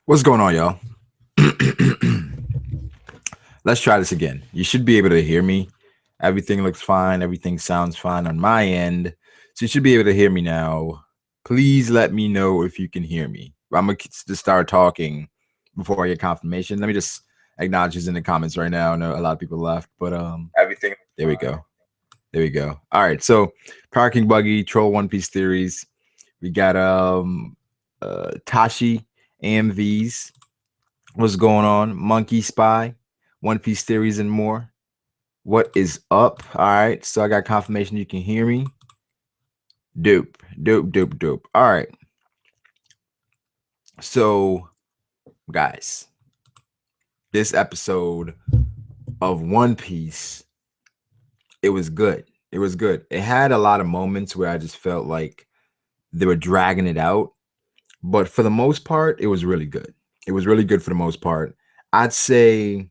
What's going on, y'all? Let's try this again. You should be able to hear me. Everything looks fine. Everything sounds fine on my end. So you should be able to hear me now. Please let me know if you can hear me. I'm going to start talking before I get confirmation. Let me just acknowledge who's in the comments right now. I know a lot of people left, but Everything. there we go. There we go. All right. So Parking Buggy, Troll One Piece Theories. We got Tashi AMVs. What's going on? Monkey Spy, One Piece Theories, and more. What is up? All right. So I got confirmation you can hear me. Dope. Dope, dope, dope. All right. So, guys, this episode of One Piece, it was good. It was good. It had a lot of moments where I just felt like they were dragging it out. But for the most part, it was really good. It was really good for the most part. I'd say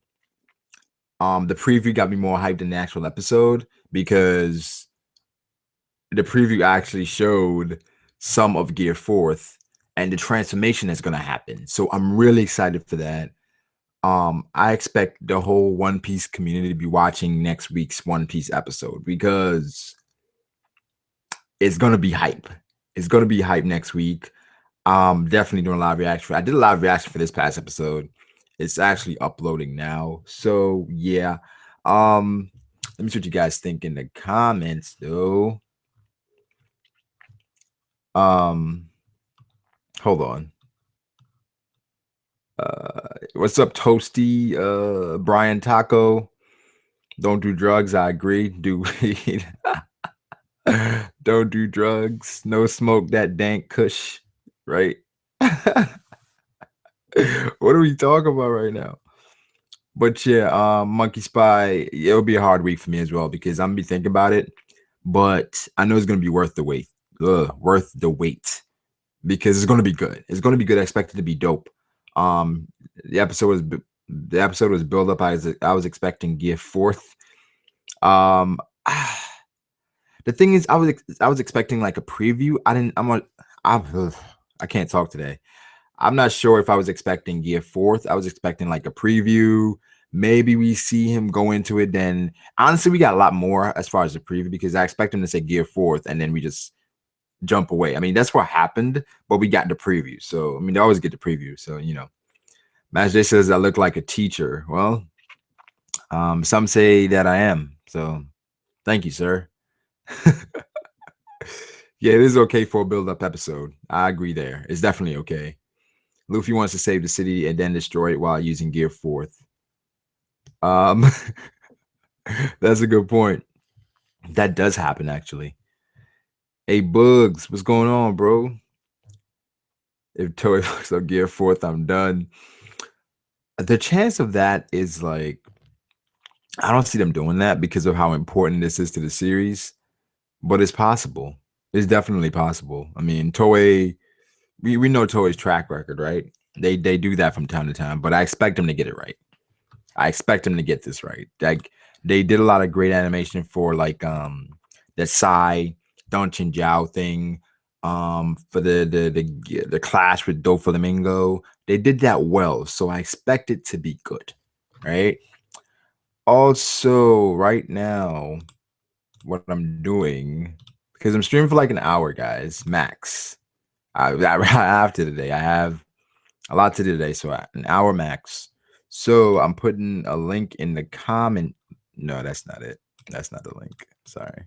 the preview got me more hyped than the actual episode because the preview actually showed some of Gear Fourth and the transformation that's going to happen. So I'm really excited for that. I expect the whole One Piece community to be watching next week's One Piece episode because it's going to be hype. It's going to be hype next week. Definitely doing a live reaction. I did a live reaction for this past episode. It's actually uploading now. So yeah. Let me see what you guys think in the comments though. Um, hold on. What's up, Toasty? Brian Taco. Don't do drugs. I agree. Do weed. Don't do drugs. No smoke that dank kush. Right? What are we talking about right now? But yeah, Monkey Spy, it'll be a hard week for me as well because I'm gonna be thinking about it. But I know it's gonna be worth the wait. Worth the wait. Because it's gonna be good. It's gonna be good. I expect it to be dope. Um the episode was the episode was built up. I was expecting Gear Fourth. Um the thing is I was expecting like a preview. I can't talk today. I'm not sure if I was expecting Gear Fourth. I was expecting like a preview. Maybe we see him go into it. Then honestly, we got a lot more as far as the preview because I expect him to say Gear Fourth, and then we just jump away. I mean, that's what happened, but we got the preview. So I mean, they always get the preview. So Master J says I look like a teacher. Well, some say that I am. So thank you, sir. Yeah, it is okay for a build-up episode. I agree there. It's definitely okay. Luffy wants to save the city and then destroy it while using Gear Fourth. Um, that's a good point. That does happen actually. Hey, Bugs, what's going on, bro? If Toei looks up Gear Fourth, I'm done. The chance of that is like I don't see them doing that because of how important this is to the series, but it's possible. It's definitely possible. I mean, Toei, we know Toei's track record, right? They do that from time to time, but I expect them to get it right. I expect them to get this right. Like they did a lot of great animation for like the Psy Dungeon Jiao thing, for the clash with Doflamingo. They did that well, so I expect it to be good, right? Also, right now, what I'm doing because I'm streaming for like an hour, guys, max. I have to today. I have a lot to do today, so an hour max. So I'm putting a link in the comment. No, that's not it. That's not the link. Sorry,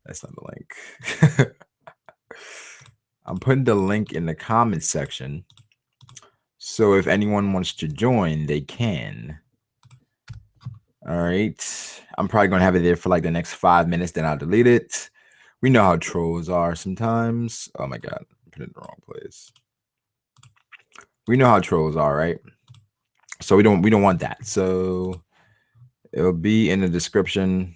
that's not the link. I'm putting the link in the comment section. So if anyone wants to join, they can. All right. I'm probably going to have it there for like the next 5 minutes, then I'll delete it. We know how trolls are sometimes. Oh my God, I put it in the wrong place. We know how trolls are, right? So we don't want that. So it'll be in the description.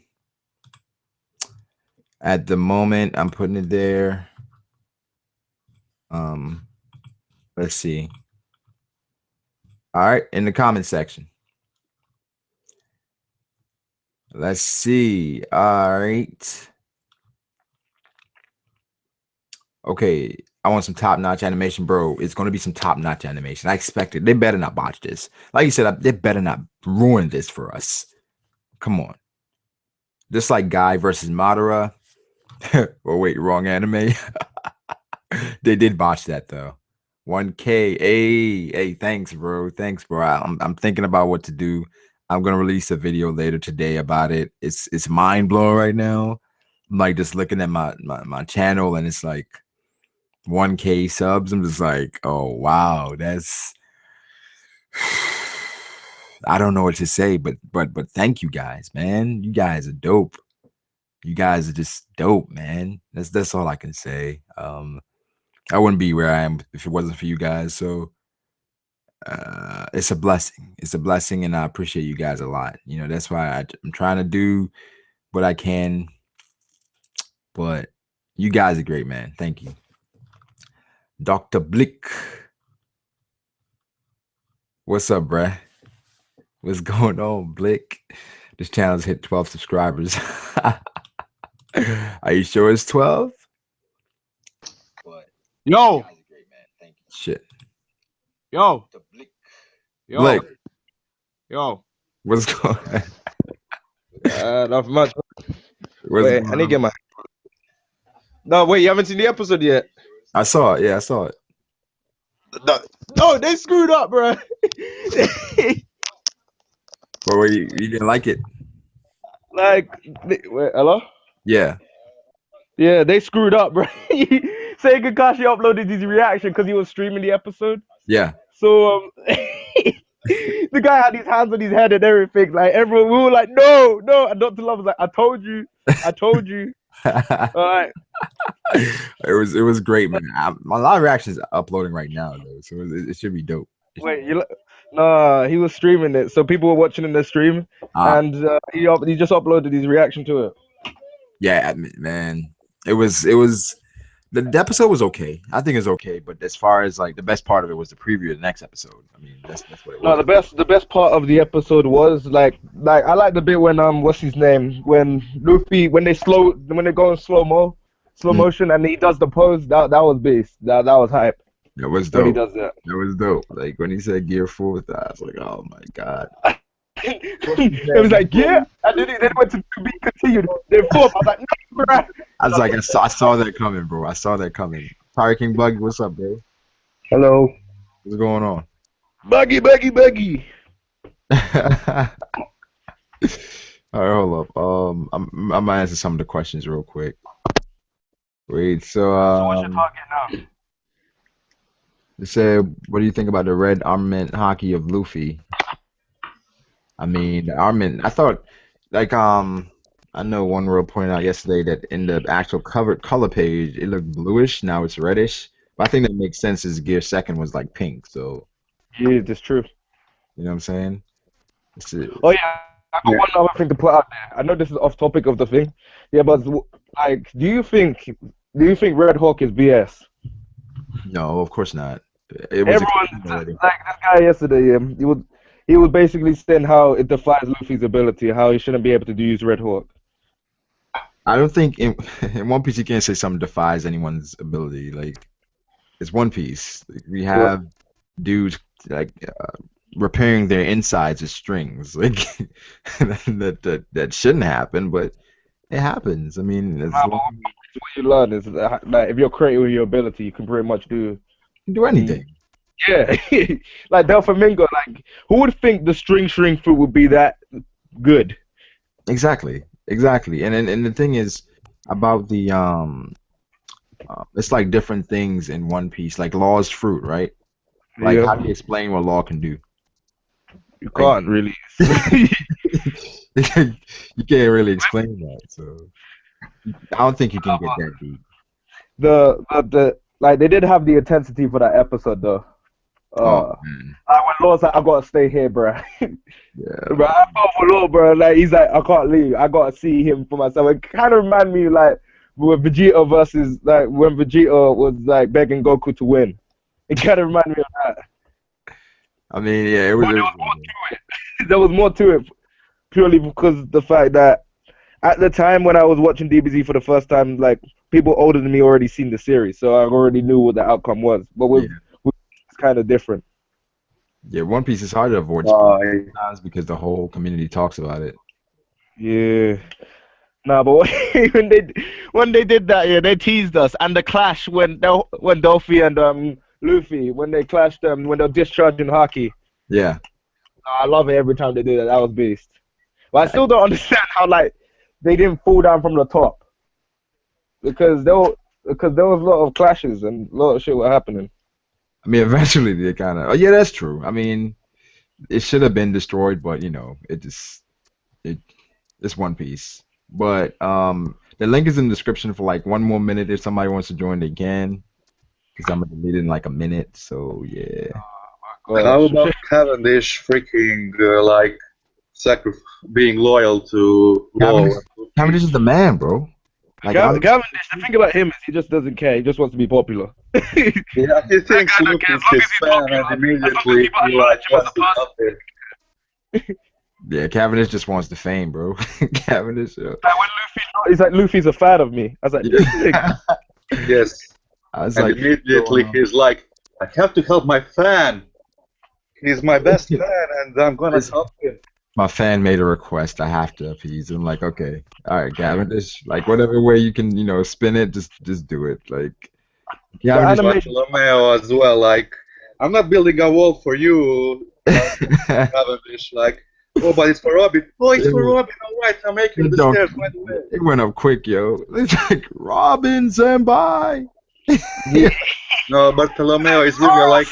At the moment, I'm putting it there. Let's see. All right, in the comment section. Let's see. All right. Okay, I want some top-notch animation, bro. It's gonna be some top-notch animation. I expect it. They better not botch this. Like you said, they better not ruin this for us. Come on. Just like Guy versus Madara. Oh wait, wrong anime. They did botch that though. 1K. Hey, thanks, bro. Thanks, bro. I'm thinking about what to do. I'm gonna release a video later today about it. It's mind blowing right now. I'm like just looking at my channel and it's like 1K subs. I'm just like, oh wow, that's I don't know what to say, but thank you guys, man. You guys are dope. You guys are just dope, man. That's all I can say. I wouldn't be where I am if it wasn't for you guys. So it's a blessing. It's a blessing, and I appreciate you guys a lot. You know, that's why I'm trying to do what I can. But you guys are great, man. Thank you. Dr. Blick. What's up, bruh? What's going on, Blick? This channel's hit 12 subscribers. Are you sure it's 12? Yo. Great, man. Thank you. Shit. Yo. Yo. Blick. Yo. What's going on? Not much. What's wait, I need to get my. No, wait, you haven't seen the episode yet? I saw it. Yeah, I saw it. No, they screwed up, bro. But wait, you didn't like it? Like, wait, hello? Yeah. Yeah, they screwed up, bro. Say Kakashi uploaded his reaction because he was streaming the episode. Yeah. So the guy had his hands on his head and everything. Like everyone, we were like, no. And Dr. Love was like, I told you. All right. It was great, man. A lot of reactions are uploading right now, though, so it should be dope. Wait, no, he was streaming it, so people were watching in the stream, and he just uploaded his reaction to it. Yeah, man, it was the episode was okay. I think it's okay, but as far as like the best part of it was the preview of the next episode. I mean, that's what it was. No, the best part of the episode was like I like the bit when what's his name, when Luffy when they go in slow motion and he does the pose. That was beast. That was hype. That was dope. When he does that. That was dope. Like when he said gear 4, I was like, oh my god. It was like, yeah, and then they went to be continued. Then 4th, I was like, no, bro. I was like, I saw that coming, bro. I saw that coming. Pirate King Buggy, what's up, bro? Hello. What's going on? Buggy. All right, hold up. I'm gonna answer some of the questions real quick. Wait, so what's your target now? They said, what do you think about the red armament Haki of Luffy? I mean, the armament, I thought, like, I know One World pointed out yesterday that in the actual color page, it looked bluish, now it's reddish. But I think that makes sense as Gear 2nd was like pink, so. Yeah, that's true. You know what I'm saying? Oh, yeah, I got one other thing to put out there. I know this is off topic of the thing. Yeah, but, like, do you think Red Hawk is BS? No, of course not. Everyone, like this guy yesterday, he was basically saying how it defies Luffy's ability, how he shouldn't be able to use Red Hawk. I don't think in One Piece you can't say something defies anyone's ability. Like, it's One Piece. Like, we have dudes like repairing their insides with strings. Like that shouldn't happen, but it happens. I mean, what you learn is that, like, if you're creative with your ability, you can pretty much do anything. Yeah, like Doflamingo. Like, who would think the string fruit would be that good? Exactly. And the thing is about the it's like different things in One Piece. Like Law's fruit, right? Like, how do you explain what Law can do? You can't really. You can't really explain that. So I don't think you can get that deep. The like they did have the intensity for that episode though. When Law's like, I gotta stay here, bro. Yeah. Bro, I fought for Law, bro. Like, he's like, I can't leave. I gotta see him for myself. It kind of reminded me like with Vegeta versus like when Vegeta was like begging Goku to win. It kind of reminded me of that. I mean, yeah, it was. There was more to it. There was more to it, purely because the fact that at the time when I was watching DBZ for the first time, like people older than me already seen the series, so I already knew what the outcome was. But with it's kind of different. Yeah, One Piece is hard to avoid sometimes because the whole community talks about it. Yeah. Nah, but when they did that, yeah, they teased us. And the clash when Dolphy and Luffy when they clashed when they're discharging Haki. Yeah. I love it every time they do that. That was beast. But I still don't understand how like they didn't fall down from the top because there was a lot of clashes and a lot of shit were happening. I mean, eventually they kind of. Oh, yeah, that's true. I mean, it should have been destroyed, but it's One Piece. But the link is in the description for like 1 more minute. If somebody wants to join, they can. Because I'm gonna delete it in like a minute. So yeah. How about Cavendish freaking being loyal to Law? Cavendish is the man, bro. Like Cavendish, the thing about him is he just doesn't care. He just wants to be popular. Yeah, he thinks Luke is his fan and immediately he like wants to up it. Yeah, Cavendish just wants the fame, bro. Cavendish. Like when he's like, Luffy's a fan of me. I was like, yes. I was and like, immediately he's like, I have to help my fan. He's my best fan, and I'm gonna help him. my fan made a request. I have to appease him. Like, okay, all right, Cavendish. Like, whatever way you can, spin it, just do it. Like, Bartolomeo as well. Like, I'm not building a wall for you, Cavendish. Like, oh, but it's for Robin. Oh, it's for Robin. All right, I'm making the stairs right away. It went up quick, yo. It's like Robin Senpai. No, Bartolomeo is really like.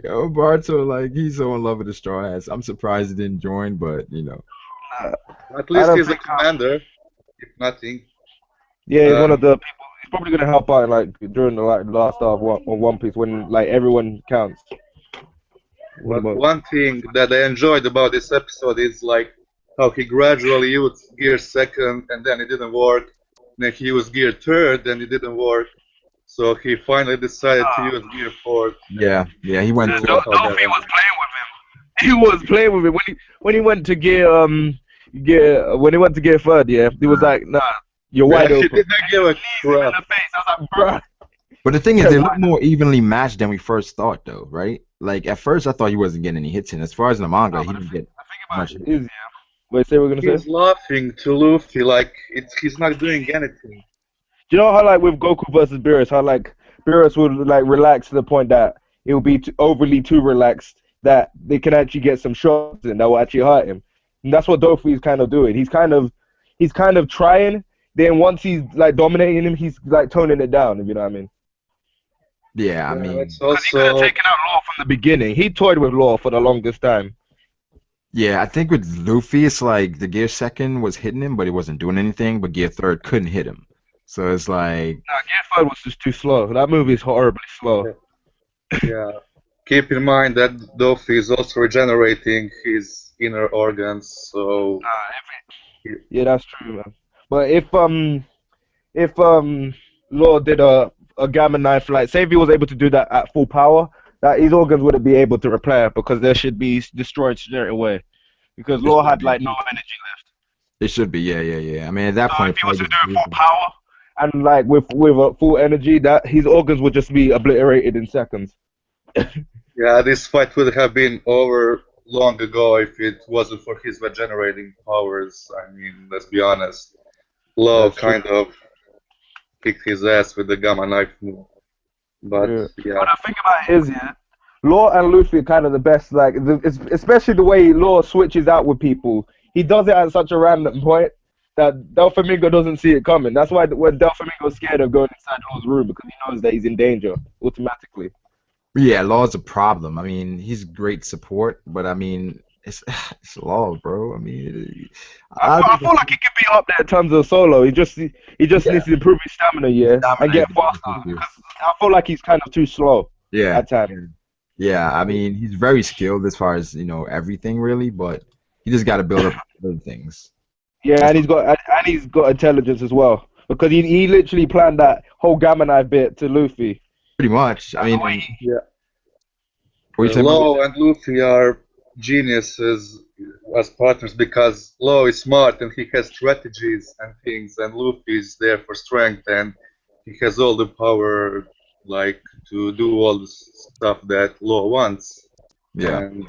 Yo, Barto, like, he's so in love with the Straw Hats. I'm surprised he didn't join, but At least he's a commander, if nothing. Yeah, he's one of the people. He's probably gonna help out like during the last half of One Piece when like everyone counts. One thing that I enjoyed about this episode is like how he gradually used gear second and then it didn't work. Then he used gear third and it didn't work. So he finally decided to use gear fourth. Yeah, he went. Dolphy was playing with him. He was playing with him when he went to gear third. Yeah, he was like, nah, you're wide open. He didn't give a crap. In the face. I was like, bruh. But the thing is, they look more evenly matched than we first thought, though, right? Like at first, I thought he wasn't getting any hits in. As far as in the manga, he didn't get much. Wait, say what we're gonna say? He's laughing to Luffy like he's not doing anything. Do you know how like with Goku versus Beerus, how like Beerus would like relax to the point that it will be overly too relaxed that they can actually get some shots in that will actually hurt him. And that's what Dolphy is kind of doing. He's kind of trying. Then once he's like dominating him, he's like toning it down. If you know what I mean. Yeah, I mean, it's because he could have taken out Law from the beginning. He toyed with Law for the longest time. Yeah, I think with Luffy, it's like the gear second was hitting him, but he wasn't doing anything. But gear third couldn't hit him. So it's like... Nah, gear third was just too slow. That movie is horribly slow. Yeah. Keep in mind that Dolphy is also regenerating his inner organs, so... Yeah, that's true, man. But if Law did a Gamma Knife, like, say if he was able to do that at full power, that his organs wouldn't be able to repair because they should be destroyed straight away. Because Law had, like, no energy left. It should be, yeah. I mean, at that point... if he was to do it full power... And like with a full energy, that his organs would just be obliterated in seconds. Yeah, this fight would have been over long ago if it wasn't for his regenerating powers. I mean, let's be honest. Law kind of kicked his ass with the Gamma Knife move. But yeah. What I think about it is, Law and Luffy are kind of the best. Like, especially the way Law switches out with people. He does it at such a random point that Doflamingo doesn't see it coming. That's why when Doflamingo's scared of going inside Law's room because he knows that he's in danger automatically. Yeah, Law's a problem. I mean, he's great support, but I mean, it's Law, bro. I mean, I feel like he could be up there in terms of solo. He just needs to improve his stamina, and get faster. Because I feel like he's kind of too slow. Yeah. At times. Yeah, I mean, he's very skilled as far as everything really, but he just got to build up other things. Yeah, and he's got intelligence as well because he literally planned that whole Gamma Knife bit to Luffy. Pretty much. I mean, yeah. Law and Luffy are geniuses as partners because Law is smart and he has strategies and things, and Luffy is there for strength and he has all the power, like to do all the stuff that Law wants. Yeah. And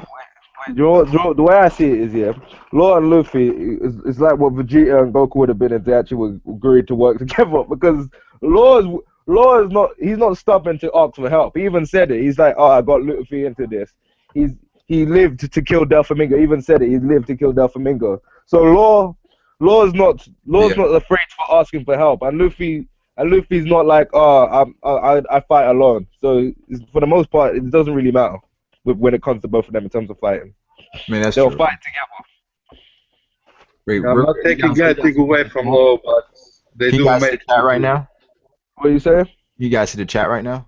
The way I see it is, yeah, Law and Luffy is like what Vegeta and Goku would have been if they actually were agreed to work together. Because Law is not, he's not stubborn to ask for help. He even said it. He's like, oh, I got Luffy into this. He lived to kill Doflamingo. He even said it. He lived to kill Doflamingo. So Law's not afraid for asking for help. And Luffy's not like, oh, I fight alone. So for the most part, it doesn't really matter when it comes to both of them in terms of fighting. I mean, They'll true. fight together. Wait, I'm not taking anything away from Law, but they Can do you guys see make the chat right now? What are you saying? You guys see the chat right now?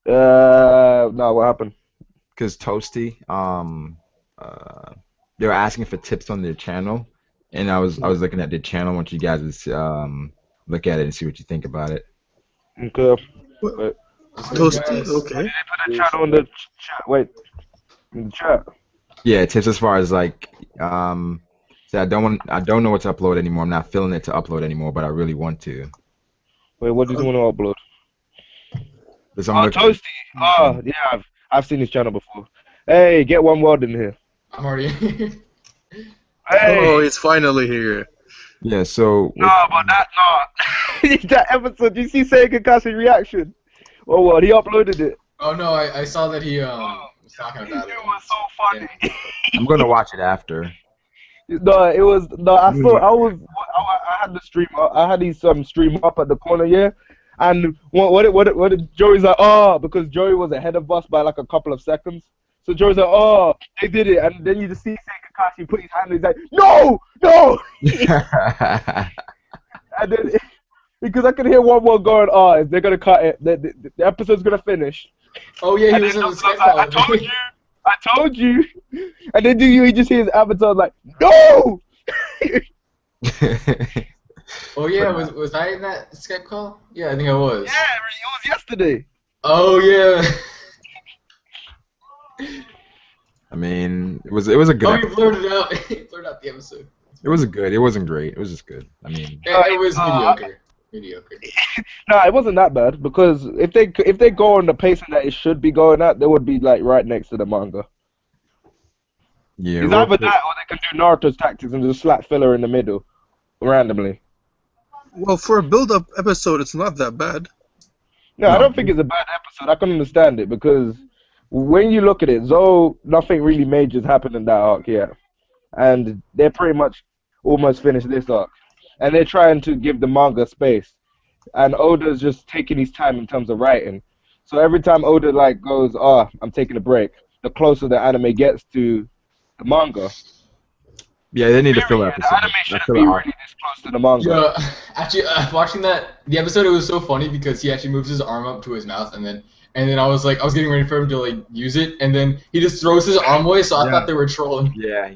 No, what happened? Because Toasty, they were asking for tips on their channel, and I was looking at their channel. I want you guys to look at it and see what you think about it. Okay. Toasty, okay. They put a chat on the chat. Wait, in the chat. Yeah, tips as far as like, say I don't know what to upload anymore. I'm not feeling it to upload anymore, but I really want to. Wait, what do you want to upload? There's some Toasty. Oh, yeah, I've seen his channel before. Hey, get one word in here. I'm already here. Hey. Oh, he's finally here. Yeah, so No, but that episode. Did you see Seiya Kakashi's reaction? Oh, what? He uploaded it. Oh no, I saw that he was talking about it. It was so funny. I'm gonna watch it after. No, it was no. I had the stream. I had these stream up at the corner, yeah. And what did Joey's like? Oh, because Joey was ahead of us by like a couple of seconds. So Joey's like, oh, they did it, and then you just see Kakashi put his hand, and he's like, no. And then because I could hear one more going, oh, they're gonna cut it. The episode's gonna finish. Oh yeah, he And was in then the Doflamingo's Skype like, call. I told you. And then you just hear his avatar like, no. Oh yeah, was I in that Skype call? Yeah, I think I was. Yeah, it was yesterday. Oh yeah. I mean, it was a good. Oh, you episode. blurred it out. You blurred out the episode. It wasn't good. It wasn't great. It was just good. I mean, It was mediocre. Mediocre. No, it wasn't that bad because if they go on the pacing that it should be going at, they would be like right next to the manga. yeah. It's either that or they can do Naruto's tactics and just slap filler in the middle, randomly. Well, for a build-up episode, it's not that bad. No, I don't think it's a bad episode. I can understand it because when you look at it, Zoe, nothing really major's happened in that arc yet, and they're pretty much almost finished this arc, and they're trying to give the manga space, and Oda's just taking his time in terms of writing. So every time Oda like goes, oh, I'm taking a break, the closer the anime gets to the manga. Yeah, they need to fill The episode. anime shouldn't be really this close to the manga. Yeah, actually, watching the episode, it was so funny because he actually moves his arm up to his mouth, and then I was getting ready for him to like use it, and then he just throws his arm away, so I thought they were trolling. Yeah, a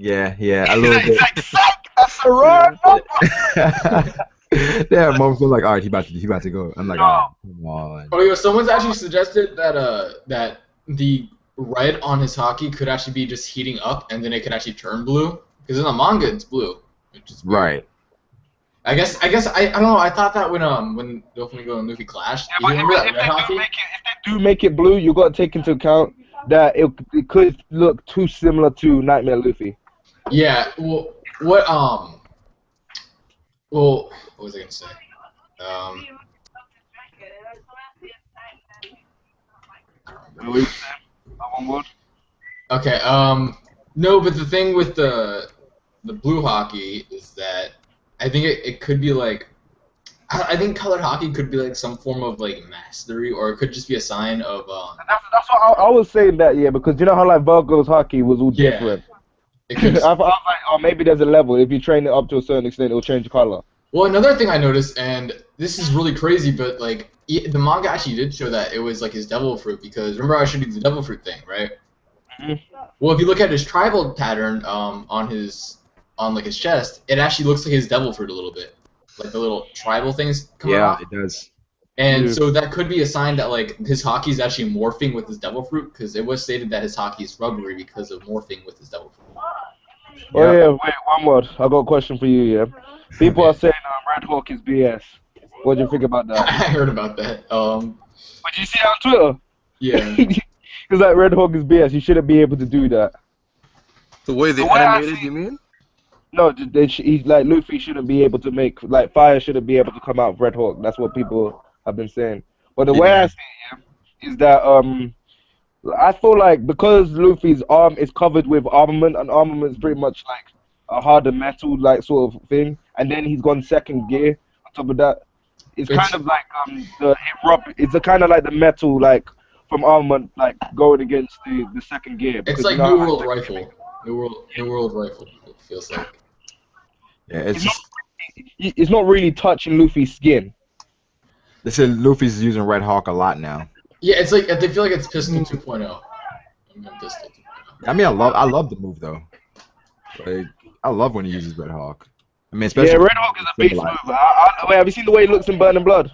little bit. He's like, suck, that's a wrong number. Yeah, moments were like, all right, he about to go. I'm like, oh, come on. Oh yeah, someone's actually suggested that the red on his Haki could actually be just heating up, and then it could actually turn blue. Because in the manga, it's blue. Which is Right. I guess I don't know. I thought that when Doflamingo and Luffy clashed, Yeah, you but remember that if red Haki? they do make it blue, you got to take into account that it could look too similar to Nightmare Luffy. Yeah. Well, what was I gonna say? Okay. No, but the thing with the blue Haki is that I think it could be like. I think colored Haki could be like some form of like mastery, or it could just be a sign of. That's what I was saying that, yeah, because you know how like Virgo's Haki was all Yeah. different. It could I was like, oh, maybe there's a level. If you train it up to a certain extent, it'll change color. Well, another thing I noticed, and this is really crazy, but like the manga actually did show that it was like his devil fruit, because remember I showed you the devil fruit thing, right? Mm-hmm. Well, if you look at his tribal pattern on his chest, it actually looks like his devil fruit a little bit, like the little tribal things come out. Yeah, it does. And Yeah. so that could be a sign that like his Haki is actually morphing with his devil fruit, because it was stated that his Haki is rubbery because of morphing with his devil fruit. Oh yeah, wait, one more. I got a question for you. Yeah, people Okay. are saying Red Hawk is BS. What do you think about that? I heard about that. But you see it on Twitter? Yeah. Because like Red Hawk is BS. You shouldn't be able to do that. The way they The way I animated, see- you mean? No, he's like Luffy shouldn't be able to make like fire shouldn't be able to come out of Red Hawk. That's what people have been saying. But the way Yeah. I see it yeah, is that I feel like because Luffy's arm is covered with armament, and armament is pretty much like a harder metal like sort of thing, and then he's gone second gear on top of that. It's kind of like it's a kind of like the metal like from armament like going against the second gear. It's because, like you know, New World Rifle. New World Rifle. It feels like. Yeah, it's it's not really touching Luffy's skin. they said Luffy's using Red Hawk a lot now. Yeah, it's like they feel like it's Pistol 2.0. I mean, Pistol 2.0. I mean, I love the move though. Like, I love when he uses Red Hawk. I mean, especially Yeah, Red Hawk is a beast move. Wait, have you seen the way he looks in Burning Blood?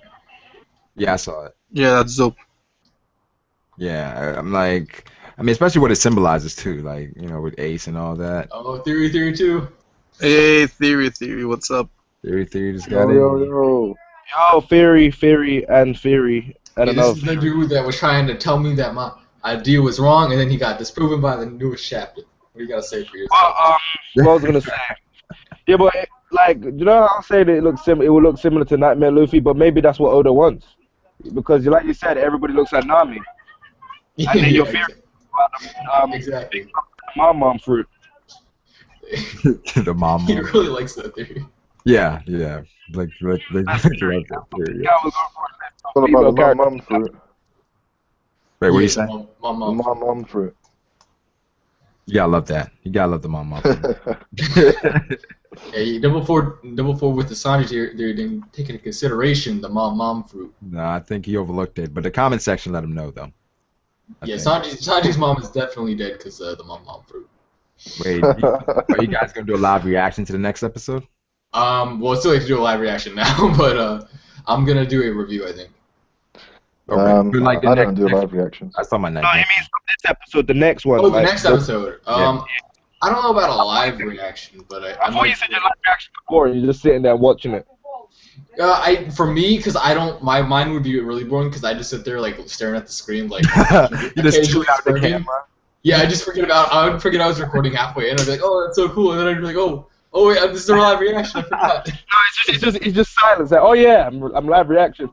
Yeah, I saw it. Yeah, that's dope. Yeah, I'm like, I mean, especially what it symbolizes too, like you know, with Ace and all that. Oh, Theory 2. Hey, Theory, what's up? Theory just got in. Yo, Theory, and Yeah, another. this is the dude that was trying to tell me that my idea was wrong, and then he got disproven by the newest chapter. What do you gotta say for yourself? What I was gonna say. Yeah, but like, you know, I'll say that it will look similar to Nightmare Luffy, but maybe that's what Oda wants, because like you said, everybody looks like Nami. And then your Theory, exactly. Mom fruit. The mom. He really likes that theory. Yeah. Like love that theory. Yeah. That was What about the mom fruit? Wait, what are you Yeah, saying? Mom. Mom fruit. You gotta love that. You gotta love the mom. Yeah, double four with the Sanji theory didn't take into consideration the mom fruit. No, I think he overlooked it, but the comment section let him know though. Yeah, think. Sanji's mom is definitely dead because of the mom fruit. Wait, are you guys gonna do a live reaction to the next episode? Well, it's still like to do a live reaction now, but I'm gonna do a review, I think. Okay. But, like, the I don't next- do live reactions. I saw my next. No, he means this episode, the next one. Oh, the like, next episode. I don't know about a live reaction, but I thought you said your live reaction before. You're just sitting there watching it. For me, because I don't, my mind would be really boring because I just sit there like staring at the screen, like You just occasionally tweet out the smirking. camera. Yeah, I would forget I was recording halfway in. I'd be like, oh, that's so cool, and then I'd be like, oh wait, this is a live reaction. I forgot. No, it's just silence. Like, oh yeah, I'm live reaction.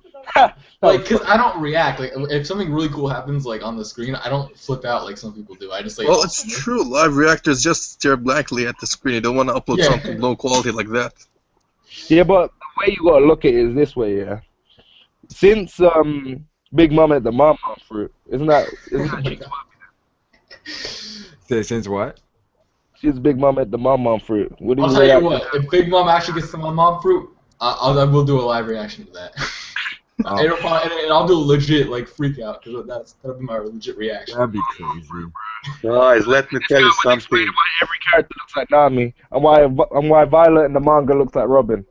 Like, cause I don't react. Like, if something really cool happens like on the screen, I don't flip out like some people do. I just like. Well, it's true. Live reactors just stare blankly at the screen. They don't want to upload Yeah. something low quality like that. Yeah, but the way you gotta look at it is this way, yeah. Since Big Mom at the mom fruit, isn't that Since what? she's Big Mom at the mom fruit? What do I'll you tell you react what. to? If Big Mom actually gets the mom fruit, I will do a live reaction to that. Oh. And I'll do a legit like freak out because that'll be my legit reaction. That'd be crazy. Guys, let me tell you Explain something. why every character looks like Nami, and why Violet in the manga looks like Robin.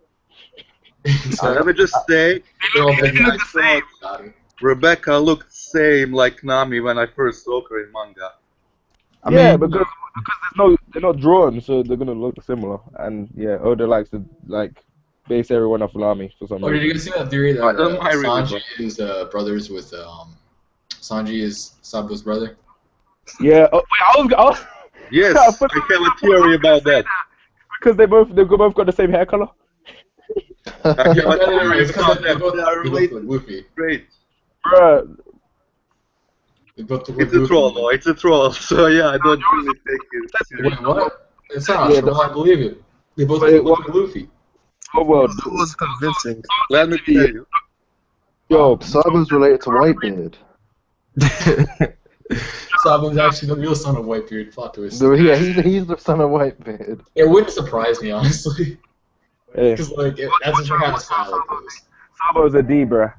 Let me just say, They're all big They look guys. the same. Got it. Rebecca looked same like Nami when I first saw her in manga. I Yeah, mean, because they're not drawn, so they're gonna look similar. And yeah, Oda likes to like base everyone off Nami for some Oh, did reason. you guys see that theory that I don't mind Sanji is brothers with Sanji is Sabo's brother? Yeah. Oh, wait, I was Yes, Yeah, I but- have a theory about that. because they both got the same hair color. I have a No, theory it's because about they that. both They are look related. like Luffy. Great. Bruh, They both look like It's a Luffy. troll, though. It's a troll. So yeah, I don't really take it Wait, seriously. what? It's not Yeah, a troll, I believe it. They both Wait, look like Luffy. oh well, That was convincing. Let me tell you. yo, Sabo's related to Whitebeard. Sabo's actually the real son of Whitebeard. Plot twist. Yeah, he's the son of Whitebeard. It wouldn't surprise me, honestly. hey, Because, like, that's just what kind of style it is. Sabo's a D, bruh.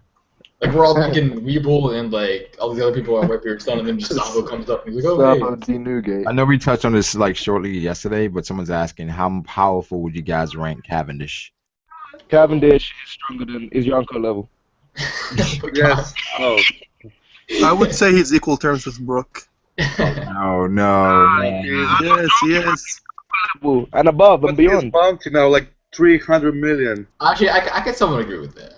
Like, we're all thinking Weeble and, like, all these other people are Whitebeard's son, and then just Sabo comes up and he's like, oh, Sabo hey. D Newgate. I know we touched on this like shortly yesterday, but someone's asking how powerful would you guys rank Cavendish? Cavendish is stronger than is Yonko level. Yes. Oh. I would say he's equal terms with Brook. No, no. Yes. And above and But his beyond. bounty now like 300 million. Actually, I can somewhat agree with that.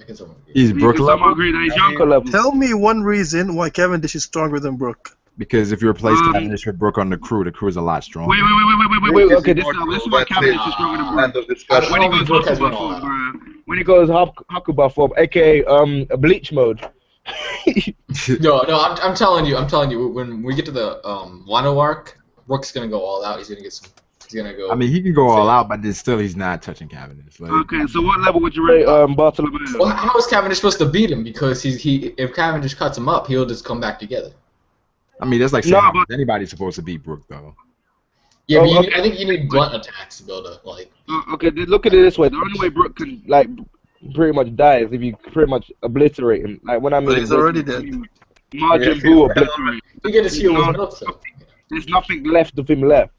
He's Brook Some level agree that he's Yonko level. Tell me one reason why Cavendish is stronger than Brook. because if you replace Cavendish with Brook on the crew is a lot stronger. Wait. Okay, this is why Cavendish is stronger than Brook. End of discussion. When he goes Hakuba form, bro. When he goes Hakuba form, aka bleach mode. No, I'm telling you, when we get to the Wano arc, Brook's gonna go all out. He's gonna go. I mean, he can go all out, but then still he's not touching Cavendish. Like, Okay, so what level would you rate Bartolomeo? Well, how is Cavendish supposed to beat him? Because if Cavendish cuts him up, he'll just come back together. I mean, that's like saying how anybody's supposed to beat Brook though. Yeah, but I think you need blunt attacks to build up. Like. Okay, look at it this way: the only way Brook can like pretty much die is if you pretty much obliterate him. Like when I mean, But he's already dead. Majin Buu obliterate. You get his heal with milk, though. There's nothing left of him left.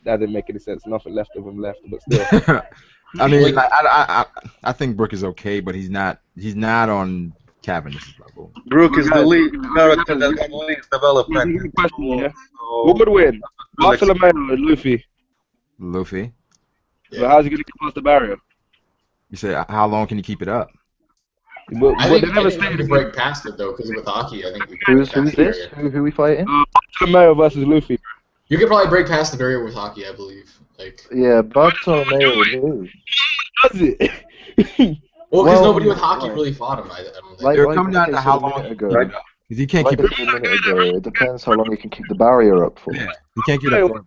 That didn't make any sense. Nothing left of him left, but still. I mean, like, I think Brook is okay, but he's not on Cavendish's level. Brook is the lead character that can lead development. Who would win? Bartolomeo or Luffy? Luffy. So how's he gonna get past the barrier? You say how long can you keep it up? But I they think never we stated can break past it though, because with Haki, I think we can Who's break past this? the barrier. Who we fighting? Bartolomeo versus Luffy. You could probably break past the barrier with Haki, I believe. Like. Yeah, Bartolomeo would lose. Does it? Well, because Well, nobody with Haki right. really fought him. I don't think. Like, It'll come down to how I said a long minute ago. because he can't Like keep I said a minute ago, it depends how long you can keep the barrier up for. Yeah, he can't keep it up.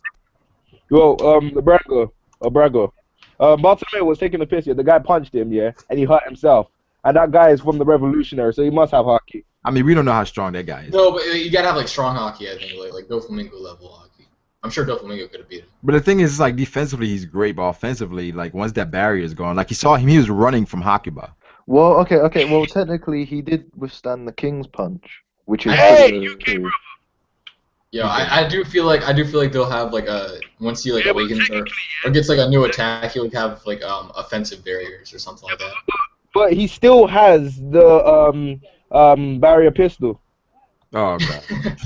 Well, Brago. Bartolomeo was taking the piss, yeah. The guy punched him, yeah, and he hurt himself. And that guy is from the Revolutionary, so he must have Haki. I mean, we don't know how strong that guy is. No, but you gotta have like strong Haki. I think like Doflamingo level Haki. I'm sure Doflamingo could have beat him. But the thing is, like, defensively he's great, but offensively, like, once that barrier is gone, like, you saw him, he was running from Hakuba. Well, okay. Well, technically, he did withstand the King's Punch, which is. Yeah, I do feel like they'll have like once he like awakens or gets like a new attack, he'll have like offensive barriers or something like that. But he still has the barrier pistol. Oh, God.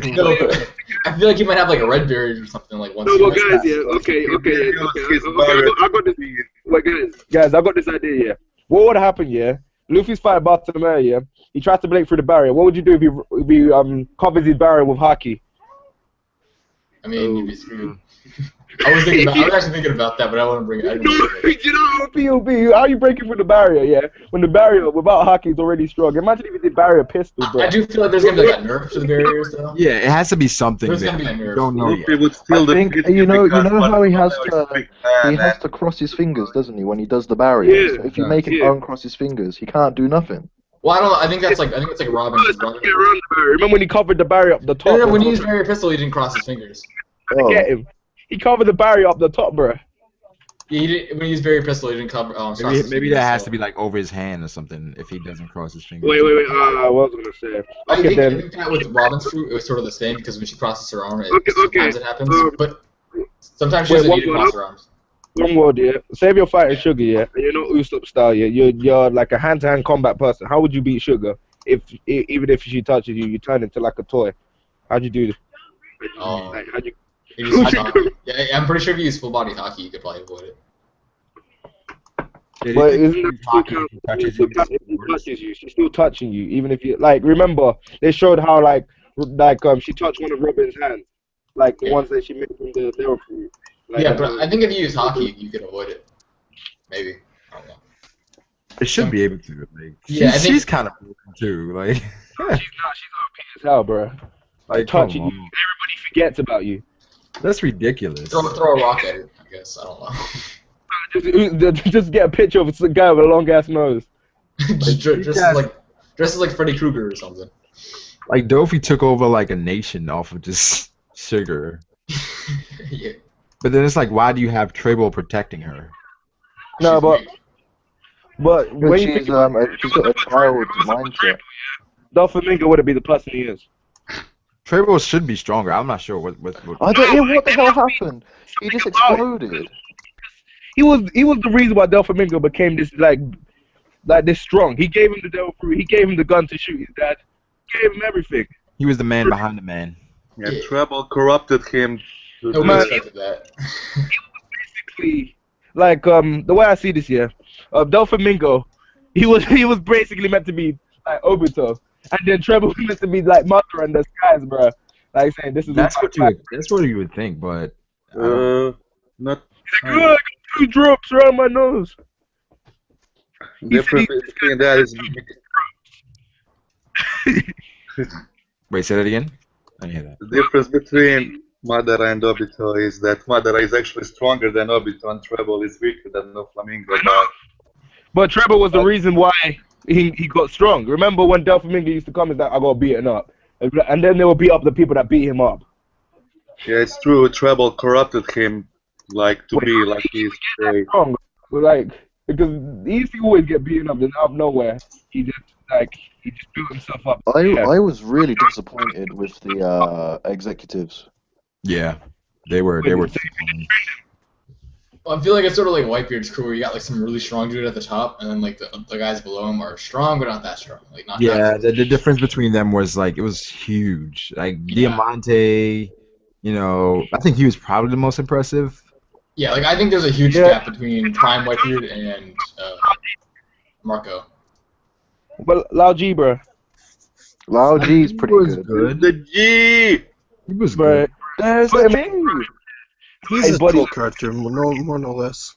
No, but I feel like he might have like a red barrier or something like once. No, he but gets guys, past yeah, it. okay. I got this. Wait, guys, I got this idea. Yeah, what would happen? Yeah, Luffy's fighting Bartolomeo. Yeah, he tries to break through the barrier. What would you do if he covers his barrier with Haki? I mean, you'd be screwed. I was actually thinking about that, but I want to bring it. You know, POV, how you breaking through the barrier? Yeah, when the barrier without Haki is already strong. Imagine if he did barrier pistol, bro. I do feel like there's gonna be like a nerf to the barriers, though. Yeah, it has to be something. There's that gonna be a nerf. don't know Luffy yet. would still I think defeat you him know because how he has Bartolomeo is to big man he has and- to cross his fingers, doesn't he? When he does the barrier. Yeah, So if you make him uncross his fingers, he can't do nothing. Well, I don't know. I think it's like Robin. Get around the barrier. Remember when he covered the barrier up the top? No, when he used barrier pistol, he didn't cross his fingers. Oh. Get him. He covered the barrier up the top, bro. Yeah, he didn't. When he used barrier pistol, he didn't cover. Cross his Maybe fingers, that has so. to be like over his hand or something if he doesn't cross his fingers. Wait. What was I gonna say? I Okay, think then. that with Robin's fruit, it was sort of the same because when she crosses her arm, Okay. sometimes it happens, but sometimes she Wait, doesn't one need to more cross up? her arms. One word, yeah. Save your fighting Sugar, yeah. And you're not Usopp style, yeah. You're like a hand-to-hand combat person. How would you beat Sugar even if she touches you, you turn into like a toy? How'd you do this? Oh. Like, how'd you? You just Haki. Yeah, I'm pretty sure if you use full body Haki, you could probably avoid it. But isn't that still count? If he touches you, she's still touching you, even if you like. Remember, they showed how like she touched one of Robin's hands, like the ones that she made from the therapy. Like, Yeah, but I think if you use Haki, you could avoid it. Maybe. I don't know. It should be able to. Like, Yeah, I think- she's kind of broken too. Like, she's OP as hell, bro. Like touching you, everybody forgets about you. that's ridiculous. Throw a rock at her, I guess. I don't know. Just get a picture of a guy with a long ass nose. Dressed like Freddy Krueger or something. Like Dofi took over like a nation off of just sugar. Yeah. But then it's like, why do you have Trebo protecting her? No, but when Because you she's think she's got a child mindset. Doflamingo would be the person he is. Trebo should be stronger. I'm not sure what I don't know what the hell happened. He just exploded. He was the reason why Doflamingo became this like like this strong. He gave him the devil fruit. He gave him the gun to shoot his dad. He gave him everything. He was the man behind the man. Yeah, Treble corrupted him. To Nobody the- expected that. Basically, like the way I see this, yeah, Doflamingo, he was basically meant to be like Obito, and then Treble was meant to be like Mother in the skies, bro. Like saying this is That's what you would think, but not Good, I got 2 drops around my nose. difference between that is wait, say that again. I didn't hear that. the difference between Madara and Obito is that Madara is actually stronger than Obito and Treble is weaker than Doflamingo. But Treble was the reason why he got strong. Remember when Doflamingo used to come, is that I got beaten up, and then they would beat up the people that beat him up. Yeah, it's true. Treble corrupted him, like to be like he's Strong, but like because he used to always get beaten up, then out of nowhere he just built himself up. I was really disappointed with the executives. Yeah, they were. Well, I feel like it's sort of like Whitebeard's crew, where you got like some really strong dude at the top, and then like the guys below him are strong, but not that strong. Like not. Yeah, the difference between them was like it was huge. Like Diamante, you know, I think he was probably the most impressive. Yeah, like I think there's a huge gap between Prime Whitebeard and Marco. But Lao G, bro. Lao G's pretty good. The G. He was But good. There's But- the G. He's Hey, a buddy. cool character, more no less.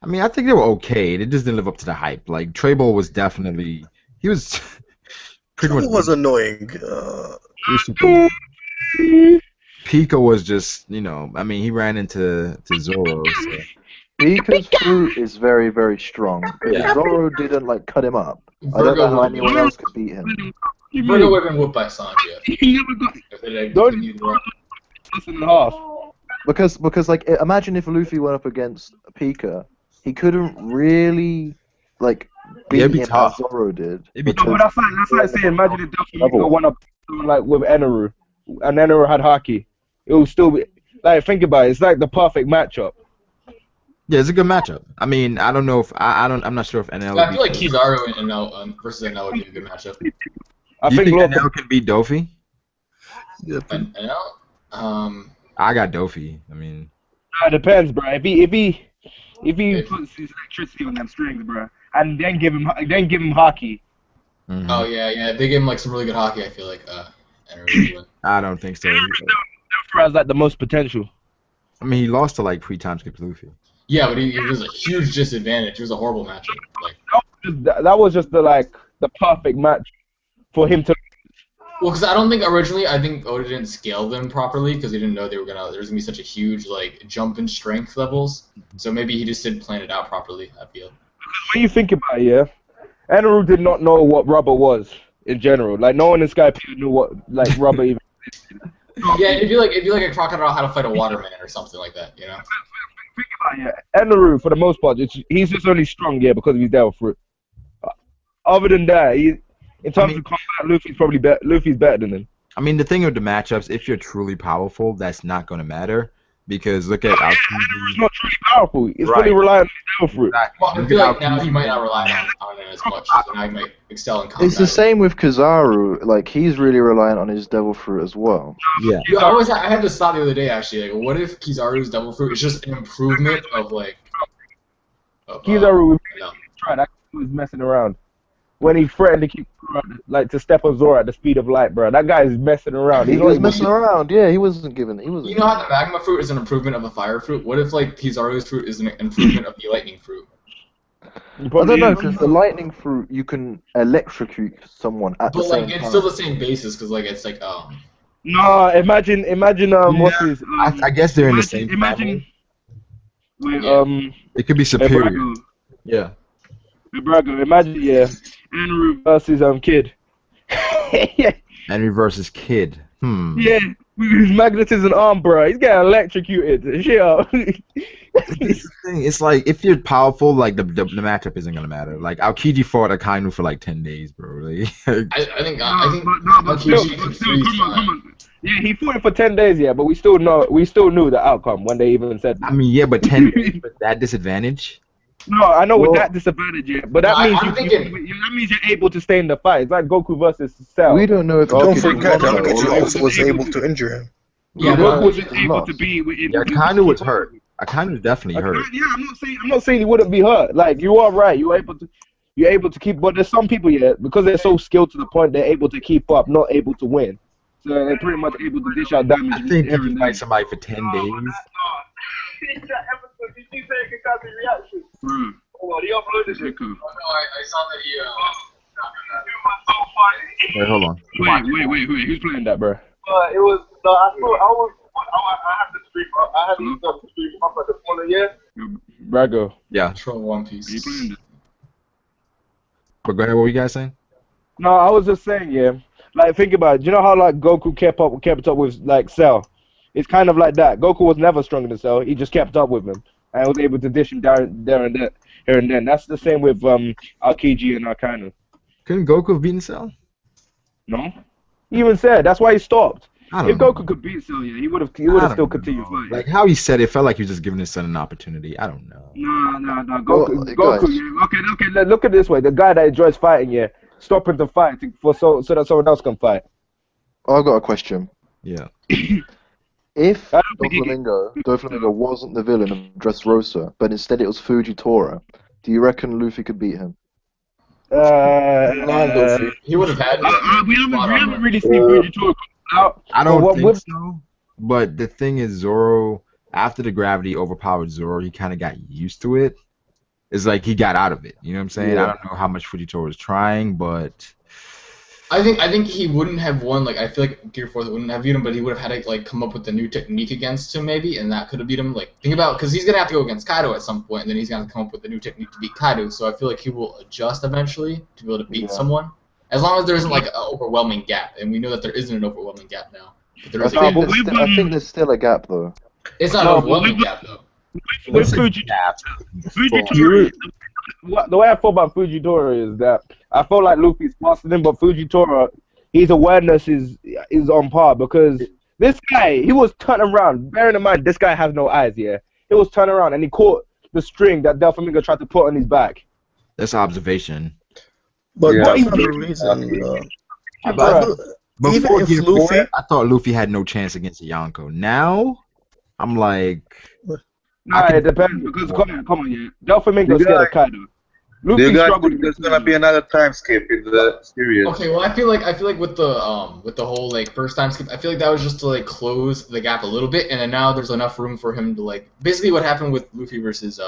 I mean, I think they were okay. They just didn't live up to the hype. Like Treble was definitely he was pretty much. It was annoying. he was super- Pico was just, you know, I mean, he ran into Zoro. So. Pika's fruit is very, very strong. But Yeah. Zoro didn't like cut him up. I don't Virgo know how would anyone else could beat him. Virgo would have been whooped by Sanji. He never got If it had Don't- continued wrong. less than half. Because like imagine if Luffy went up against Pika, he couldn't really like beat Yeah, it'd be him tough. as Zoro did. It'd be No, but because- that's like saying, imagine if Doflamingo Level. went up like with Eneru, and Eneru had Haki. It would still be like think about it. It's like the perfect matchup. Yeah, it's a good matchup. I mean, I don't know if I'm not sure if NL. I feel like Kizaru and NL versus NL would be a good matchup. I Do you think think Lord, NL can beat Dofi? Yep. And NL, I got Dofi. I mean, it depends, bro. If he puts his electricity on them strings, bro, and then give him Haki. mhm. oh yeah, if they give him like some really good hockey, I feel like NL would win. I don't think so. Therefore, has like the most potential. I mean, he lost to like 3 times against Luffy. Yeah, but it was a huge disadvantage. It was a horrible matchup. Like, That was just the perfect match for him to. well, because I don't think originally I think Oda didn't scale them properly because he didn't know there was gonna be such a huge like jump in strength levels. So maybe he just didn't plan it out properly. I feel. When you think about it, yeah, Eneru did not know what rubber was in general. Like no one in Skypiea knew what like rubber even. Yeah, it'd be like a crocodile how to fight a waterman or something like that, you know. Think about it, yeah. Eneru, for the most part, he's just only strong, yeah, because of his devil fruit. Other than that, in terms of combat, Luffy's probably Luffy's better than him. I mean, the thing with the matchups, if you're truly powerful, that's not going to matter because look at Alkibi. He's not truly powerful. He's Right. fully reliant on his devil fruit. Well, I feel like now he might not rely on it as much, so now he might excel in combat. It's the same with Kizaru. Like he's really reliant on his devil fruit as well. Yeah. You know, I had this thought the other day actually. Like, what if Kizaru's devil fruit is just an improvement of like? Kizaru was no. trying. That guy was messing around when he threatened to keep to step on Zoro at the speed of light, bro. That guy is messing around. He was messing around. Yeah, he wasn't given. He wasn't. You know how the magma fruit is an improvement of the fire fruit? What if like Kizaru's fruit is an improvement of the lightning fruit? I don't know, because the lightning fruit you can electrocute someone at the But same like it's time. still the same basis because like it's like No, imagine what's his? I guess they're in the same Imagine. family. With, Yeah. It could be superior. Ebrago. Yeah. Ebrago. Imagine, yeah, Eneru versus Kid. Henry versus Kid. Yeah, with his magnetism arm, bro. He's getting electrocuted. Shit up. It's the thing. It's like if you're powerful, like the matchup isn't gonna matter. Like Aokiji fought Akainu for like 10 days, bro. Like, I think But still, Aokiji can still, freeze come time. on. Yeah, he fought it for 10 days, yeah, but we still knew the outcome when they even said I mean, yeah, but 10 days with that disadvantage. No, I know with Well- that disadvantage, yeah, but that No, means I'm thinking- that means you're able to stay in the fight. It's like Goku versus Cell. We don't know if Don't Haki forget, can Haki or also was able to injure him. Yeah, Goku but wasn't he's able to lost. be with Yeah, Akainu was hurt. Akainu was definitely hurt. Yeah, I'm not saying he wouldn't be hurt. Like you are right. You're able to keep, but there's some people, yeah, because they're so skilled to the point they're able to keep up, not able to win. So they're pretty much able to dish out damage. I think here if you and fight there. somebody for 10 days, Bro, Rico. I saw that he. wait, hold on. Wait. Who's playing that, bro? It was I had the stream. I had the stream up at the following year. Brago. Yeah, Troll One Are you Piece. playing that? but go ahead. What were you guys saying? No, I was just saying, yeah. Like, think about it. You know how like Goku kept up with like Cell? It's kind of like that. Goku was never stronger than Cell. He just kept up with him and was able to dish him there and there, here and then. That's the same with Aokiji and Akainu. Couldn't Goku have beaten Cell? No, he even said that's why he stopped. I don't If know. Goku could beat Cell, yeah, he would have I don't still continued know. fighting. Like how he said it felt like he was just giving his son an opportunity. I don't know. No. Well, Goku, guys. yeah. Okay. Look at it this way: the guy that enjoys fighting, yeah, stopping the fight so that someone else can fight. I've got a question. Yeah. If I don't think he Doflamingo wasn't the villain of Dressrosa, but instead it was Fujitora, do you reckon Luffy could beat him? Luffy. He would have had. We spot haven't armor. really seen Fujitora come out. I don't But think so. But the thing is, Zoro, after the gravity overpowered Zoro, he kind of got used to it. It's like he got out of it. You know what I'm saying? Yeah. I don't know how much Fujitora was trying, but I think he wouldn't have won. Like I feel like Gear 4 wouldn't have beat him, but he would have had to like come up with a new technique against him maybe, and that could have beat him. Like think about because he's gonna have to go against Kaido at some point, and then he's gonna come up with a new technique to beat Kaido. So I feel like he will adjust eventually to be able to beat Yeah. someone, as long as there isn't like an overwhelming gap, and we know that there isn't an overwhelming gap now. But there I is a think, gap. there's I think there's still a gap though. It's not No, an but overwhelming we- gap though. With Fujitora, the way I feel about Fujitora is that I feel like Luffy's faster than him, but Fujitora, his awareness is on par because this guy, he was turning around. Bearing in mind, this guy has no eyes, yeah. He was turning around and he caught the string that Doflamingo tried to put on his back. that's observation. But Yeah. that's not the reason. Bruh. Even Before if Gear Luffy- 4, I thought Luffy had no chance against Yonko. Now, I'm like, Nah, I can- it depends because come on, yeah. Doflamingo You scared of guys- Kaido. Do Luffy you guys struggled think there's against gonna be another time skip in the series? Okay, well I feel like with the whole like first time skip, I feel like that was just to like close the gap a little bit, and then now there's enough room for him to like basically what happened with Luffy versus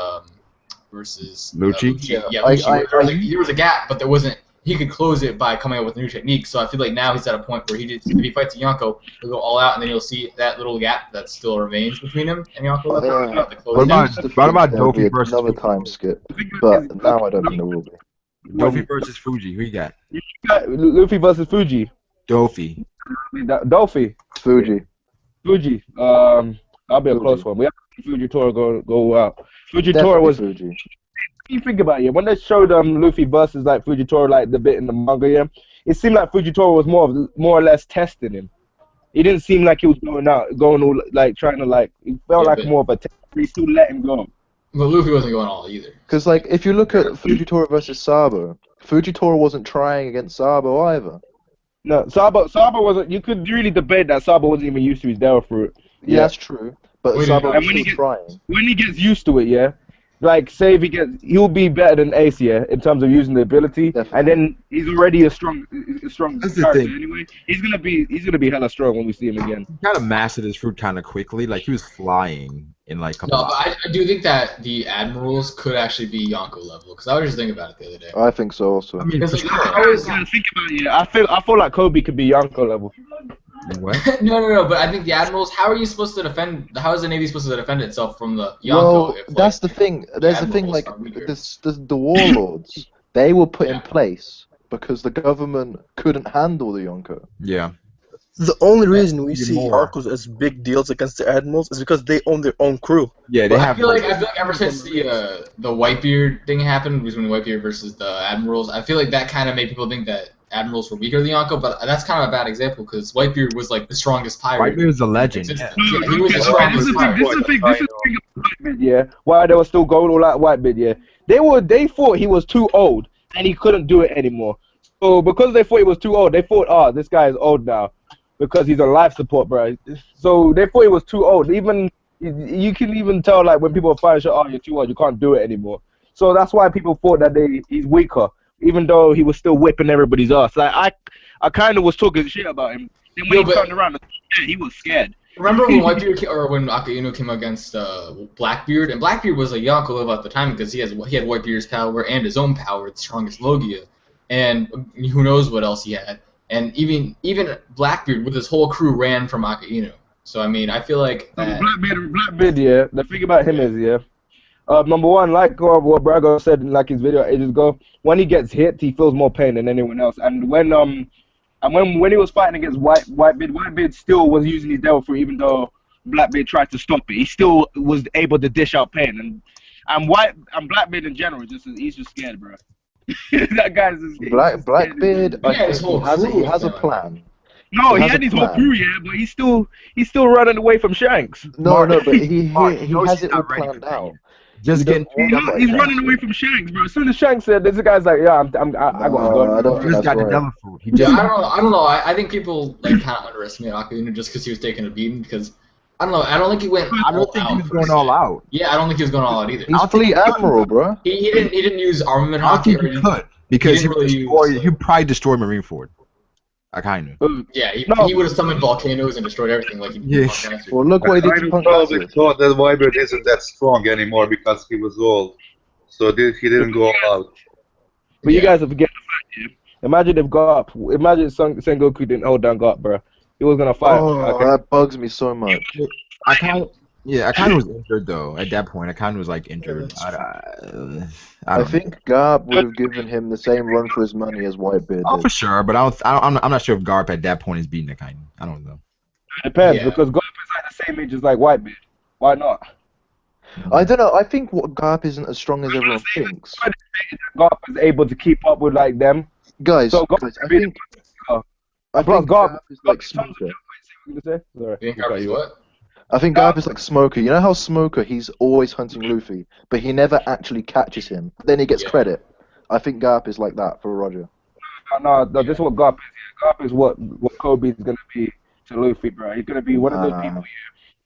Lucci? Yeah, I- Lucci, where there was, I- like, there was a gap, but there wasn't. He could close it by coming up with a new technique. So I feel like now he's at a point where if he fights Yonko, he'll go all out, and then you'll see that little gap that still remains between him and Yonko. Yeah. Have to close What it. about- Used to what think about there would be Dofi versus another Fuji? time skip, but now I don't think there will be. Dofi versus Fuji. Who you got? Luffy versus Fuji. Dofi. Dolphy. Fuji. Fuji. That'll be a Fuji. close one. We have to see Fujitora go out. Fujitora Definitely was. Fuji. You think about it, when they showed Luffy versus like Fujitora, like the bit in the manga, yeah, it seemed like Fujitora was more or less testing him. It didn't seem like he was going all like trying to like. It felt Yeah, like but- more of a test. He still let him go. But Luffy wasn't going all either. Because like if you look at Fujitora versus Sabo, Fujitora wasn't trying against Sabo either. No, Sabo wasn't. You could really debate that Sabo wasn't even used to his Devil Fruit. Yeah, that's true. But Wait a Sabo minute, was and when still he trying. When he gets used to it, yeah. Like, say if he'll be better than Ace, yeah, in terms of using the ability, Definitely. and then he's already a strong That's the character thing. anyway. He's gonna be hella strong when we see him again. He kind of mastered his fruit kind of quickly. Like, he was flying in, like, a couple No, but I do think that the Admirals could actually be Yonko level, because I was just thinking about it the other day. I think so also. I mean, Because for like, sure. how is Yeah, think about it. Yeah, I feel like Kobe could be Yonko level. What? no, but I think the Admirals. How are you supposed to defend? How is the Navy supposed to defend itself from the Yonko? Well, if, like, that's the thing. There's the thing, Admirals like are weaker? the warlords, they were put in Yeah. place because the government couldn't handle the Yonko. Yeah. The only reason we Even see more. Yonkos as big deals against the Admirals is because they own their own crew. Yeah, they I have. feel like ever since the Whitebeard thing happened, between Whitebeard versus the Admirals, I feel like that kind of made people think that admirals were weaker than Yonko, but that's kind of a bad example because Whitebeard was like the strongest pirate. Whitebeard was a legend. Yeah, Yeah. he was the strongest pirate. This is the thing about Whitebeard, yeah. Why they were still going all out Whitebeard, yeah. They thought he was too old and he couldn't do it anymore. So because they thought he was too old, they thought, this guy is old now because he's on life support, bro. So they thought he was too old. Even you can even tell like when people are fighting, you're too old, you can't do it anymore. So that's why people thought that he's weaker, even though he was still whipping everybody's ass. Like I kind of was talking shit about him. Then when he turned around, he was scared. Remember when when Akainu came against Blackbeard, and Blackbeard was a Yonko level at the time because he had Whitebeard's power and his own power, the strongest Logia, and who knows what else he had. And even Blackbeard with his whole crew ran from Akainu. So I mean, I feel like that. Blackbeard, yeah. The thing about him is, yeah. Number one, like what Brago said in like his video ages ago, when he gets hit, he feels more pain than anyone else. And when he was fighting against Whitebeard still was using his devil fruit, even though Blackbeard tried to stop it. He still was able to dish out pain. And Blackbeard in general, he's just scared, bro. That guy's just Blackbeard. He has a plan. No, he had his whole crew, yeah, but he's still running away from Shanks. No, but he has it all planned out. Just getting. He's running away from Shanks, bro. As soon as Shanks said, this guy's like, yeah, I gotta go. I don't think He's got the right. devil fruit. I don't know. I think people like kind of underestimate Akainu just because he was taking a beating. Because I don't know. I don't think he went. I don't think he was going all out. Yeah, I don't think he was going all out either. He's fleet admiral, bro. He didn't use armament I Haki. don't think he could because he probably destroyed Marineford. Akainu. Yeah, he would have summoned volcanoes and destroyed everything like he did. Well, look what he did to Punk probably Hazard. thought that Whitebeard isn't that strong anymore because he was old. So he didn't go all out. But you guys are forgetting the fact, yeah. Imagine if Sengoku didn't hold down Garp, bro. He was gonna fight. Oh, that bugs me so much. Akainu was injured though. At that point, Akainu was like injured. I think Garp would have given him the same run for his money as Whitebeard Oh, did. for sure, but I'm not sure if Garp at that point is beating Akainu. I don't know. It depends because Garp is like the same age as like Whitebeard. Why not? I don't know. I think Garp isn't as strong as everyone thinks. Garp is able to keep up with like them. Guys, So I think Garp is like Smoker. What? I think Garp is like Smoker. You know how Smoker, he's always hunting Luffy, but he never actually catches him. Then he gets credit. I think Garp is like that for Roger. No, this is what Garp is. Yeah. Garp is what Kobe is gonna be to Luffy, bro. He's gonna be one of those people.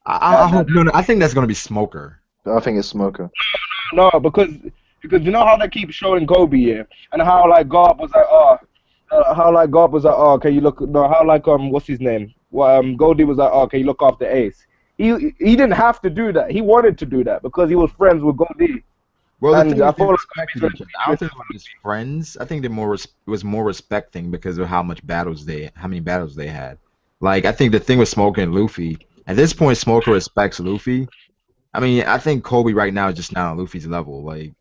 I hope no. I think that's gonna be Smoker. I think it's Smoker. No, because you know how they keep showing Kobe, yeah, and how like Garp was like, can you look? No, how like what's his name? Goldie was like, can you look after Ace? He didn't have to do that. He wanted to do that because he was friends with Goldie. Well, And the thing I is, they feel like respected each other. I don't think it was just friends. I think it was more respecting because of how many battles they had. Like I think the thing with Smoker and Luffy, at this point, Smoker respects Luffy. I mean, I think Kobe right now is just not on Luffy's level. Like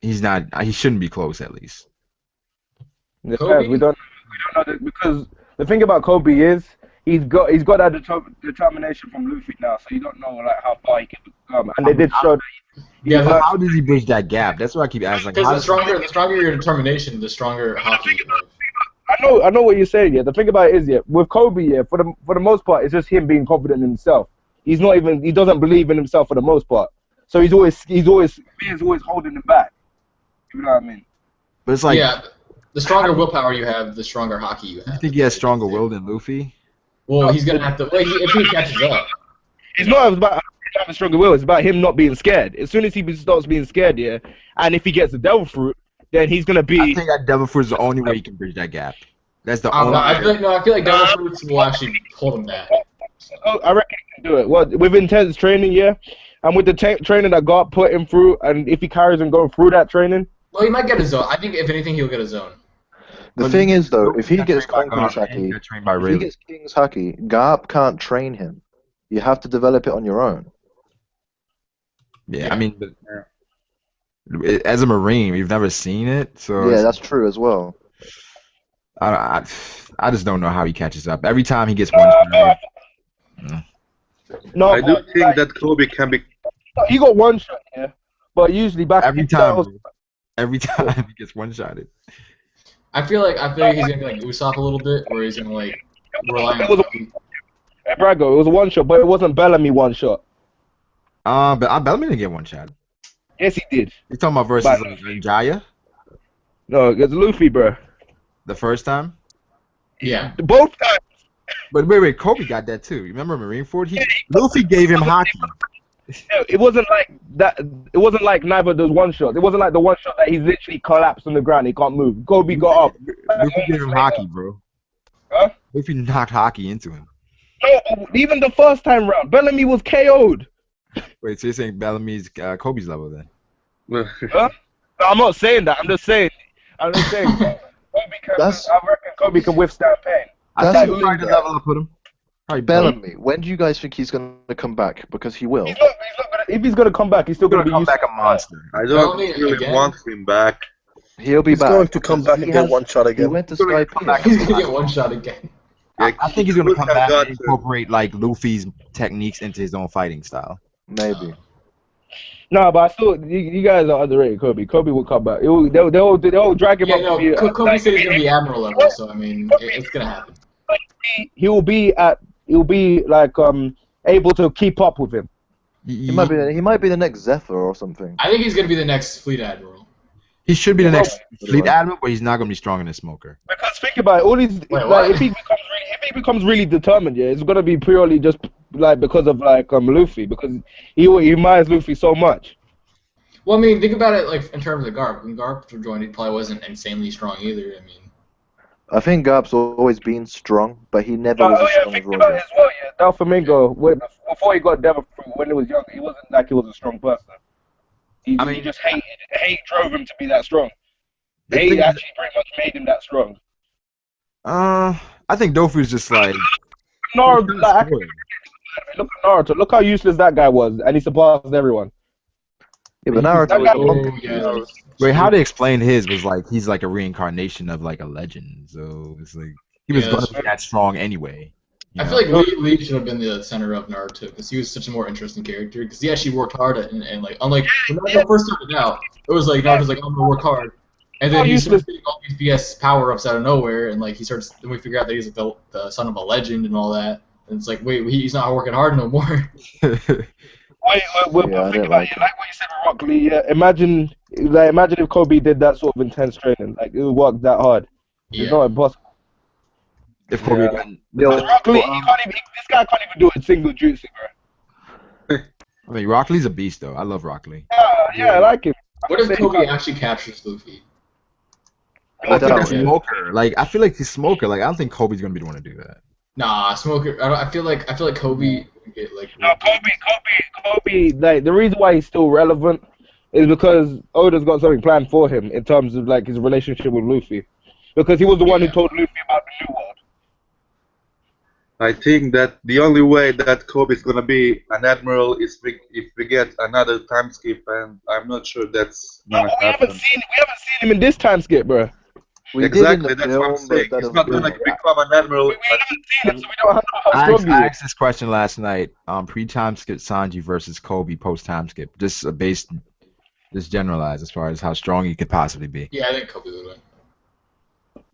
he shouldn't be close at least. We don't know that because the thing about Kobe is he's got that determination from Luffy now, so you don't know like how far he can come. And they did show that. Yeah, but how does he bridge that gap? That's what I keep asking. Because the stronger your determination, the stronger Haki. I know what you're saying. Yeah, the thing about it is, yeah, with Kobe, yeah, for the most part, it's just him being confident in himself. He doesn't believe in himself for the most part. So he's always holding him back. You know what I mean? But it's like the stronger willpower you have, the stronger Haki you have. You think he has stronger will than Luffy? Well, he's gonna have to. If he catches up. It's not about having stronger will. It's about him not being scared. As soon as he stops being scared, yeah, and if he gets the devil fruit, then he's gonna be. I think that devil fruit is the only way he can bridge that gap. That's the only. I feel like devil fruits will actually hold him back. Oh, I reckon he can do it. Well, with intense training, yeah, and with the training that God put him through, and if he carries on going through that training. Well, he might get a zone. I think if anything, he'll get a zone. The thing is, though, if he gets Conqueror's Haki, if he gets King's Haki, Garp can't train him. You have to develop it on your own. Yeah, I mean, as a Marine, we've never seen it, so yeah, that's true as well. I just don't know how he catches up. Every time he gets one shot. No, I do think that Kobe can be. He got one shot, yeah, but usually back every time he gets one shotted. I feel like he's gonna be like Usopp a little bit, where he's gonna like rely on Luffy. Hey, Brago, it was a one shot, but it wasn't Bellamy one shot. But Bellamy didn't get one shot. Yes, he did. You talking about versus Jaya? No, it's Luffy, bro. The first time? Yeah. Both times. But wait, Kobe got that too. You remember Marineford? Luffy gave him Haki. It wasn't like that. It wasn't like neither of those one shots. It wasn't like the one shot that he's literally collapsed on the ground. He can't move. Kobe got up. Luffy gave him Haki, bro. Huh? Luffy knocked Haki into him. No, even the first time round, Bellamy was KO'd. Wait, so you're saying Bellamy's Kobe's level then? Huh? No, I'm not saying that. I'm just saying. Kobe can, I reckon Kobe can withstand pain. That's the level I put him. Bellamy, when do you guys think he's going to come back? Because he will. He's not gonna, if he's going to come back, he's still going to come back a monster. I don't really want him back. He'll be back. He's going to come back and get one shot He again. went to Skype. He's gonna get one shot again. I think he's going to come back and incorporate like Luffy's techniques into his own fighting style. Maybe. No, but I still, you guys are underrated Kobe. Kobe will come back. They'll drag him up. Yeah, no, Kobe said he's going to be Admiral level, so I mean, it's going to happen. He'll be like able to keep up with him. He might be the next Zephyr or something. I think he's going to be the next Fleet Admiral. He should be the next Fleet Admiral, but he's not going to be stronger than Smoker. Because think about it, all these if he becomes really determined, yeah, it's going to be purely just like because of like Luffy, because he admires Luffy so much. Well, I mean, think about it like in terms of Garp. When Garp joined, he probably wasn't insanely strong either. I mean, I think Garp's always been strong, but he never was as strong as think about it Roger. as well, yeah. Doflamingo, before he got Devil Fruit, when he was younger, he wasn't like he was a strong person. He just hate drove him to be that strong. Hate actually pretty much made him that strong. I think Dofu's just like Naruto, look at Naruto. Look how useless that guy was, and he surpassed everyone. Yeah, but Naruto. Wait, how they explained his was like he's like a reincarnation of like a legend, so it's like he was gonna be that strong anyway. I feel like Lee should have been the center of Naruto because he was such a more interesting character. Because he actually worked hard and like unlike when Naruto first started out, it was like Naruto's like I'm gonna work hard, and then he starts getting all these BS power ups out of nowhere, and like then we figure out that he's like the son of a legend and all that, and it's like wait he's not working hard no more. Wait, think about it. Like what you said with Rock Lee. Yeah, imagine if Kobe did that sort of intense training. Like it would work that hard. It's not impossible. If Kobe Rock Lee, this guy can't even do a single jutsu, bro. I mean, Rock Lee's a beast, though. I love Rock Lee. Yeah, I like him. What if Kobe actually captures Luffy? I think that's Smoker. Like, I feel like he's Smoker. Like, I don't think Kobe's gonna be the one to do that. Nah, Smoker. I feel like Kobe. Kobe. Like the reason why he's still relevant is because Oda's got something planned for him in terms of like his relationship with Luffy, because he was the one who told Luffy about the New World. I think that the only way that Kobe's gonna be an admiral is if we get another time skip, and I'm not sure that's gonna happen. We haven't seen him in this time skip, bro. Exactly, that's what I'm saying. He's not gonna become an admiral. We haven't seen him, so we don't know how strong he is. I asked this question last night. Pre-time skip Sanji versus Kobe post-time skip. Just generalized as far as how strong he could possibly be. Yeah, I think Kobe would win.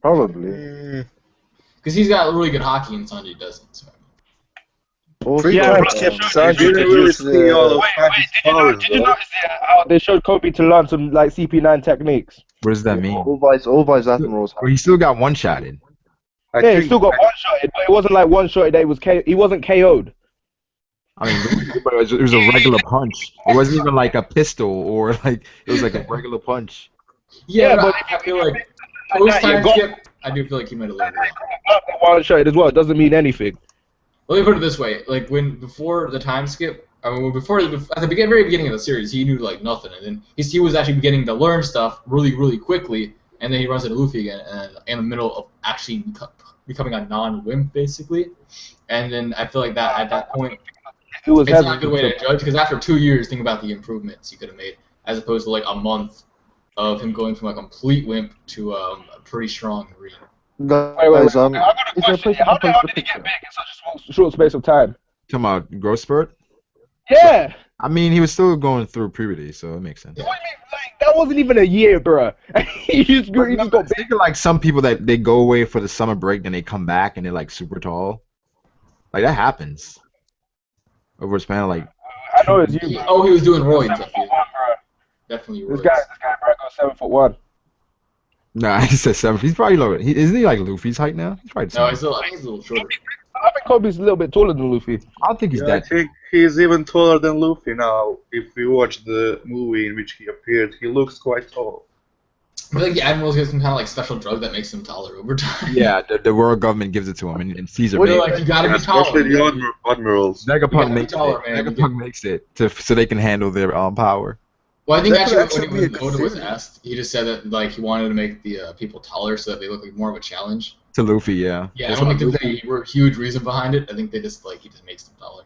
Probably. Because he's got really good hockey and Sanji doesn't. So. Did you notice how they showed Kobe to learn some like CP9 techniques? What does that mean? All vice admirals. Well, he still got one-shotted. Yeah, he still got one-shotted, but it wasn't like one-shotted that he wasn't KO'd. I mean, it was a regular punch. It wasn't even like a pistol or like it was like a regular punch. Yeah, but I feel like post-time skip, I do feel like he might have learned one-shotted as well. It doesn't mean anything. Let me put it this way: like before the time skip, I mean, at the very beginning of the series, he knew like nothing, and then he was actually beginning to learn stuff really, really quickly, and then he runs into Luffy again, and in the middle of actually becoming a non-wimp basically, and then I feel like that at that point, it's not a good way to judge because after 2 years, think about the improvements he could have made, as opposed to like a month of him going from a complete wimp to a pretty strong Marine. Wait. I got a question. How did he get big in such a short space of time? Talking about growth spurt? Yeah. I mean, he was still going through puberty, so it makes sense. What do you mean? Like, that wasn't even a year, bro. he just got big. Think of like some people that they go away for the summer break, then they come back and they're like super tall. Like that happens over a span of like. I know it's you. Oh, he was doing roids. I feel. 7'1", bro. Definitely This roids. guy, bro, goes 7'1". Nah, he said 7. He's probably lower. Isn't he like Luffy's height now? He's probably. No, I think he's a little shorter. I think Kobe's a little bit taller than Luffy. I don't think he's I that. think he's even taller than Luffy now. If we watch the movie in which he appeared, he looks quite tall. I feel like the Admirals get some kind of like special drug that makes him taller over time. Yeah, the world government gives it to him, and Caesar. They're makes like, you gotta be Especially taller. the Admirals. You gotta Vegapunk be makes taller, it. man. Vegapunk makes it so they can handle their power. Well, I think That could actually actually when be a Oda good was theory. asked, he just said that like he wanted to make the people taller so that they look like more of a challenge. To Luffy, yeah. Yeah, I That's don't what think Luffy- there's any huge reason behind it. I think they just like he just makes them taller.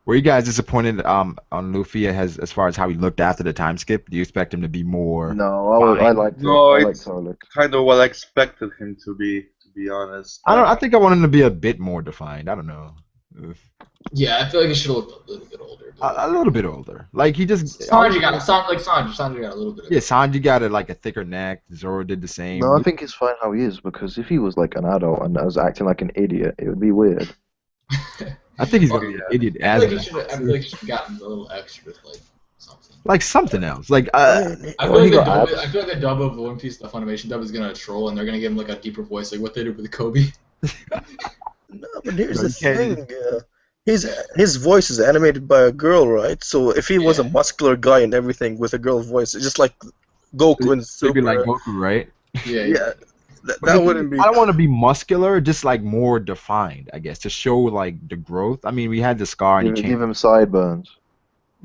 Were you guys disappointed on Luffy as far as how he looked after the time skip? Do you expect him to be more? No, I liked it. No, I liked it's how it looked. kind of what I expected him to be honest. I think I want him to be a bit more defined. I don't know. Yeah, I feel like he should have looked a little bit older. A little bit older. Like he just. Sanji got a little bit. Yeah, Sanji got like a thicker neck. Zoro did the same. No, I think it's fine how he is, because if he was like an adult and was acting like an idiot, it would be weird. I think he's gonna be an idiot as I feel like he should have gotten a little extra, like something else. Like I feel he like got the dub of One Piece, the Funimation dub, is gonna troll, and they're gonna give him like a deeper voice, like what they did with Koby. No, but here's the thing. His voice is animated by a girl, right? So if he was a muscular guy and everything with a girl voice, it's just like Goku and Super. maybe like Goku, right? Yeah, that wouldn't be. I don't want to be muscular, just like more defined, I guess, to show like the growth. I mean, we had the scar and he Give him sideburns.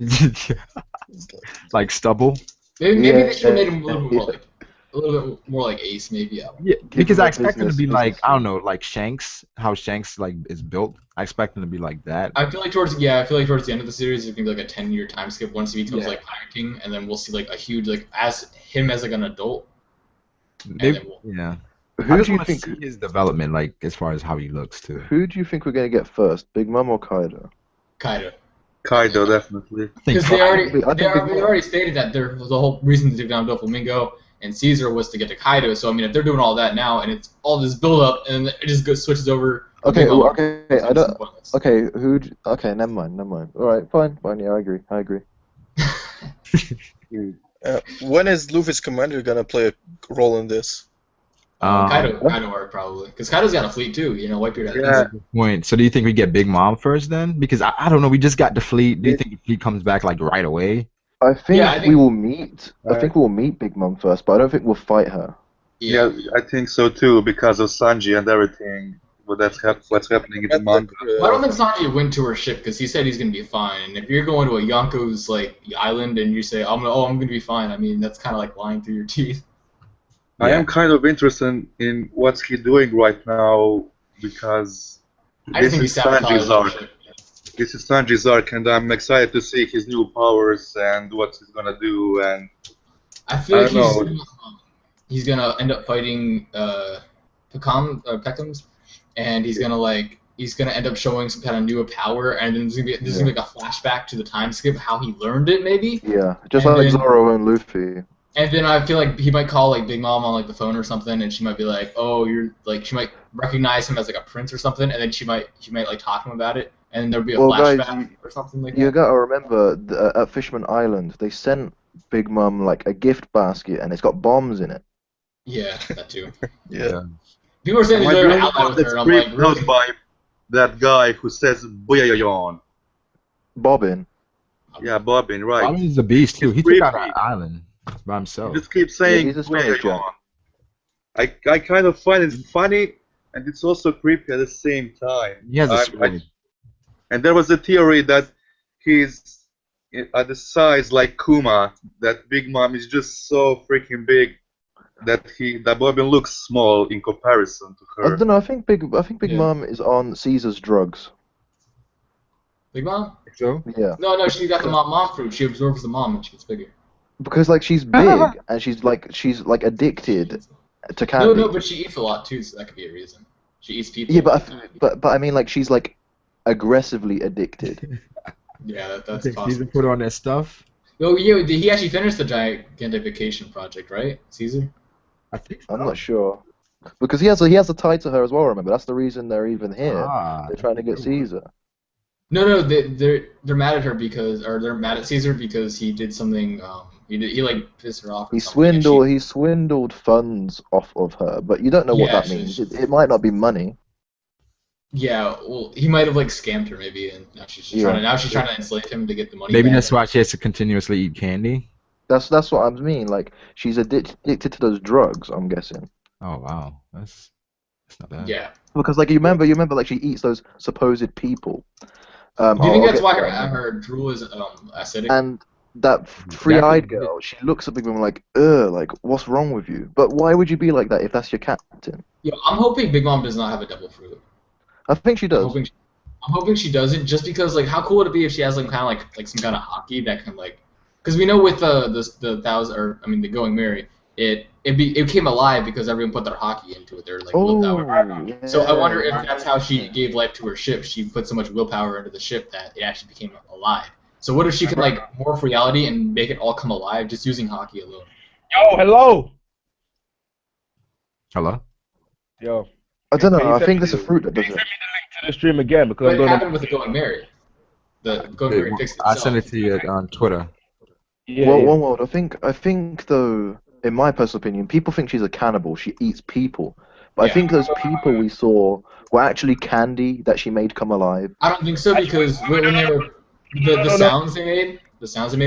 changed. Like stubble. Maybe Yeah, they should have made him a little bit more like Ace, maybe. Yeah, because him I a expect him to be business like, I don't suit. know, like Shanks, how Shanks like is built. I expect him to be like that. I feel like towards the end of the series, it's gonna be like a 10-year time skip once he becomes Yeah. like Pirate King, and then we'll see like a huge like as like an adult. Maybe, then yeah. I Who just do you want to think? see his development, like as far as how he looks too. Who do you think we're gonna get first, Big Mom or Kaido? Kaido. Kaido, definitely. Because Think- they already stated that the whole reason to take down Doflamingo and Caesar was to get to Kaido. So I mean, if they're doing all that now and it's all this build up and it just switches over. to Okay, Big Mom, okay, it's I don't. pointless. Okay, okay, never mind. All right, fine. Yeah, I agree. When is Luffy's commander gonna play a role in this? Kaido arc probably, because Kaido's got a fleet too. You know, Whitebeard. Yeah. Point. So do you think we get Big Mom first then? Because I don't know. We just got the fleet. Do you think the fleet comes back like right away? I think, Yeah, I think- we will meet. I think we'll meet Big Mom first, but I don't think we'll fight her. Yeah, I think so too, because of Sanji and everything. But what's happening in the manga. Well, I don't think Sanji went to her ship because he said he's gonna be fine. And if you're going to a Yonko's like island and you say I'm gonna be fine, I mean that's kind of like lying through your teeth. I am kind of interested in what's he doing right now, because I just this think he is sabotaged Sanji's her arc. ship. This is Sanji's arc, and I'm excited to see his new powers and what he's gonna do. And I feel like I don't know. he's gonna end up fighting Peckham's, and he's gonna end up showing some kind of new power, and then this is gonna be like a flashback to the time skip, how he learned it maybe. Yeah, just And like then- Zoro and Luffy. And then I feel like he might call like Big Mom on like the phone or something, and she might be like, "Oh, you're like," she might recognize him as like a prince or something, and then she might like talk to him about it, and then there'll be a Well, guys, flashback or something like You that. gotta remember, at Fishman Island, they sent Big Mom like a gift basket, and it's got bombs in it. Yeah, that too. Yeah. People are saying my he's going to brain outline with that's her, and I'm like, creeped out really? by that guy who says "Boyayon." Bobbin. Yeah, Bobbin, right? I mean, he's a beast too. He took Creepy. out an island by himself. He just keeps saying he's the strongest "Boyayon." one. I kind of find it funny, and it's also creepy at the same time. He has a I- sword. And there was a theory that he's at the size like Kuma, that Big Mom is just so freaking big that Bobbin looks small in comparison to I her. don't know. I think Big Yeah. Mom is on Caesar's drugs. Big Mom? So Yeah, No, she got the mom fruit. She absorbs the mom and she gets bigger. because like she's big and she's like addicted to candy. No, but she eats a lot too, so that could be a reason. She eats people. Yeah, but I mean like she's like aggressively addicted. Yeah, that's Think possible. Caesar put on that stuff? Oh yeah, did he actually finish the gigantification project, right, Caesar? I think I'm not sure. Because he has a tie to her as well, remember? That's the reason they're even here. Ah, They're trying to get Caesar. No, they're mad at her they're mad at Caesar because he did something. He like pissed her off. Or He something, he swindled funds off of her, but you don't know what Yeah, that means. It might not be money. Yeah, well, he might have like scammed her maybe, and now she's trying to enslave him to get the money. maybe back. that's why she has to continuously eat candy. That's what I mean. Like she's addicted to those drugs. I'm guessing. Oh wow, that's not bad. Yeah. Because like you remember like she eats those supposed people. Do you think I'll that's get why to that. her drool is acidic? And that free-eyed girl, she looks at Big Mom like, ugh, like what's wrong with you? But why would you be like that if that's your captain? Yeah, I'm hoping Big Mom does not have a devil fruit. I think she does. I'm hoping she doesn't, just because like how cool would it be if she has like kind of like some kind of hockey that can like, because we know with the Going Merry, it came alive because everyone put their hockey into it. Their like willpower. Yeah. So I wonder if that's how she gave life to her ship. She put so much willpower into the ship that it actually became alive. So what if she could like morph reality and make it all come alive just using hockey alone? Yo, hello. Hello. Yo. I don't know. Can you I send think me there's a fruit that does Send it. me the link to the stream again because But I'm it gonna. happened with the Going Merry. The Going Merry fixed itself. I'll send it to you on Twitter. Yeah, Well, yeah. one word. I think though, in my personal opinion, people think she's a cannibal. She eats people. But I Yeah. think those people we saw were actually candy that she made come alive. I don't think so because when they were the sounds they made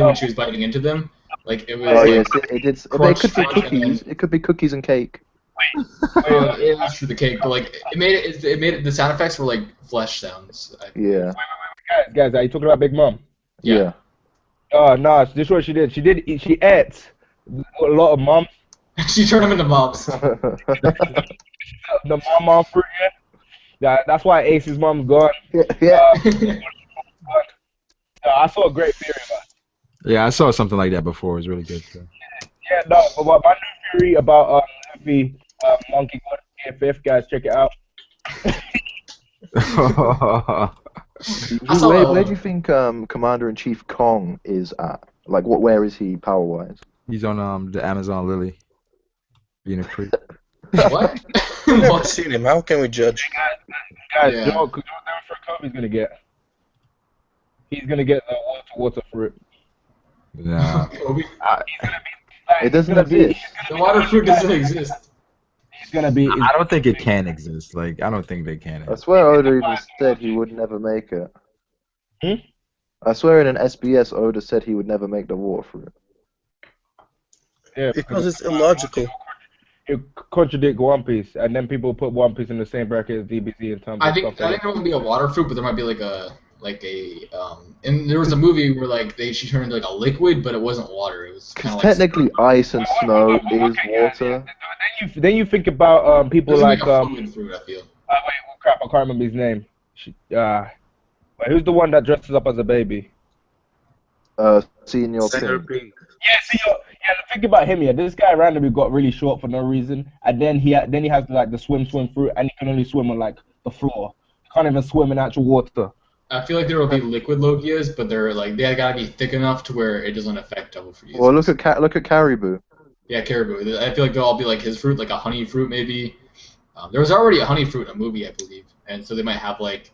when she was biting into them, like it was Oh like yes, it did. It crunch, could be crunch, and cookies. It could be cookies and cake. it was for the cake, but like it made it the sound effects were like flesh sounds. Yeah. Guys, are you talking about Big Mom? Yeah. Oh no, this is what she did. She ate a lot of mom. She turned them into mobs. The mom fruit. Yeah, that's why Ace's mom's gone. Yeah. I saw a great theory about it. Yeah, I saw something like that before. It was really good too. Yeah, no, but my new theory about Luffy, Monkey God and Fifth, guys, check it out. Where do you think Commander-in-Chief Kong is at? Like, where is he power-wise? He's on the Amazon Lily, being a creep. What? I've never What? seen him. How can we judge? Guys, Yeah. you know what Kobe's gonna get? He's gonna get the water fruit. Nah. Kobe? It doesn't exist. The water fruit doesn't exist. He's gonna be. I don't think it can exist. Like, I don't think they can. I swear Oda even said he would never make it. Hmm? I swear in an SBS Oda said he would never make the water fruit. Yeah, Because it's illogical. it contradict One Piece, and then people put One Piece in the same bracket as DBZ in terms of I think stuff like there would be a water fruit, but there might be like a and there was a movie where like she turned into like a liquid, but it wasn't water. It was kind Because of like technically ice and snow is water. Then you think about it people doesn't like make a fluid fruit. I feel. wait, crap, I can't remember his name. Wait, who's the one that dresses up as a baby? Senior Sailor Pink. Pink. Yeah, think about him here. This guy randomly got really short for no reason, and then he has like the swim fruit, and he can only swim on like the floor. He can't even swim in actual water. I feel like there will be liquid Logias, but they're like they gotta be thick enough to where it doesn't affect double fruit. Well, look at Caribou. Yeah, caribou. I feel like they'll all be like his fruit, like a honey fruit maybe. There was already a honey fruit in a movie, I believe, and so they might have like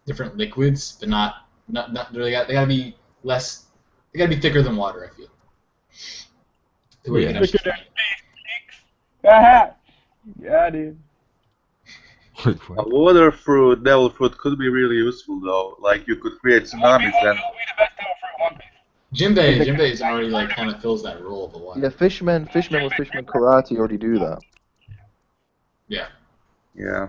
different liquids, but not they gotta be less. They gotta be thicker than water. I feel. To where you can actually- Yeah, dude. A water fruit, devil fruit could be really useful though. Like you could create tsunamis and Jinbei is already like kind of fills that role of the water. Yeah, fishermen with fisherman karate already do that. Yeah. yeah.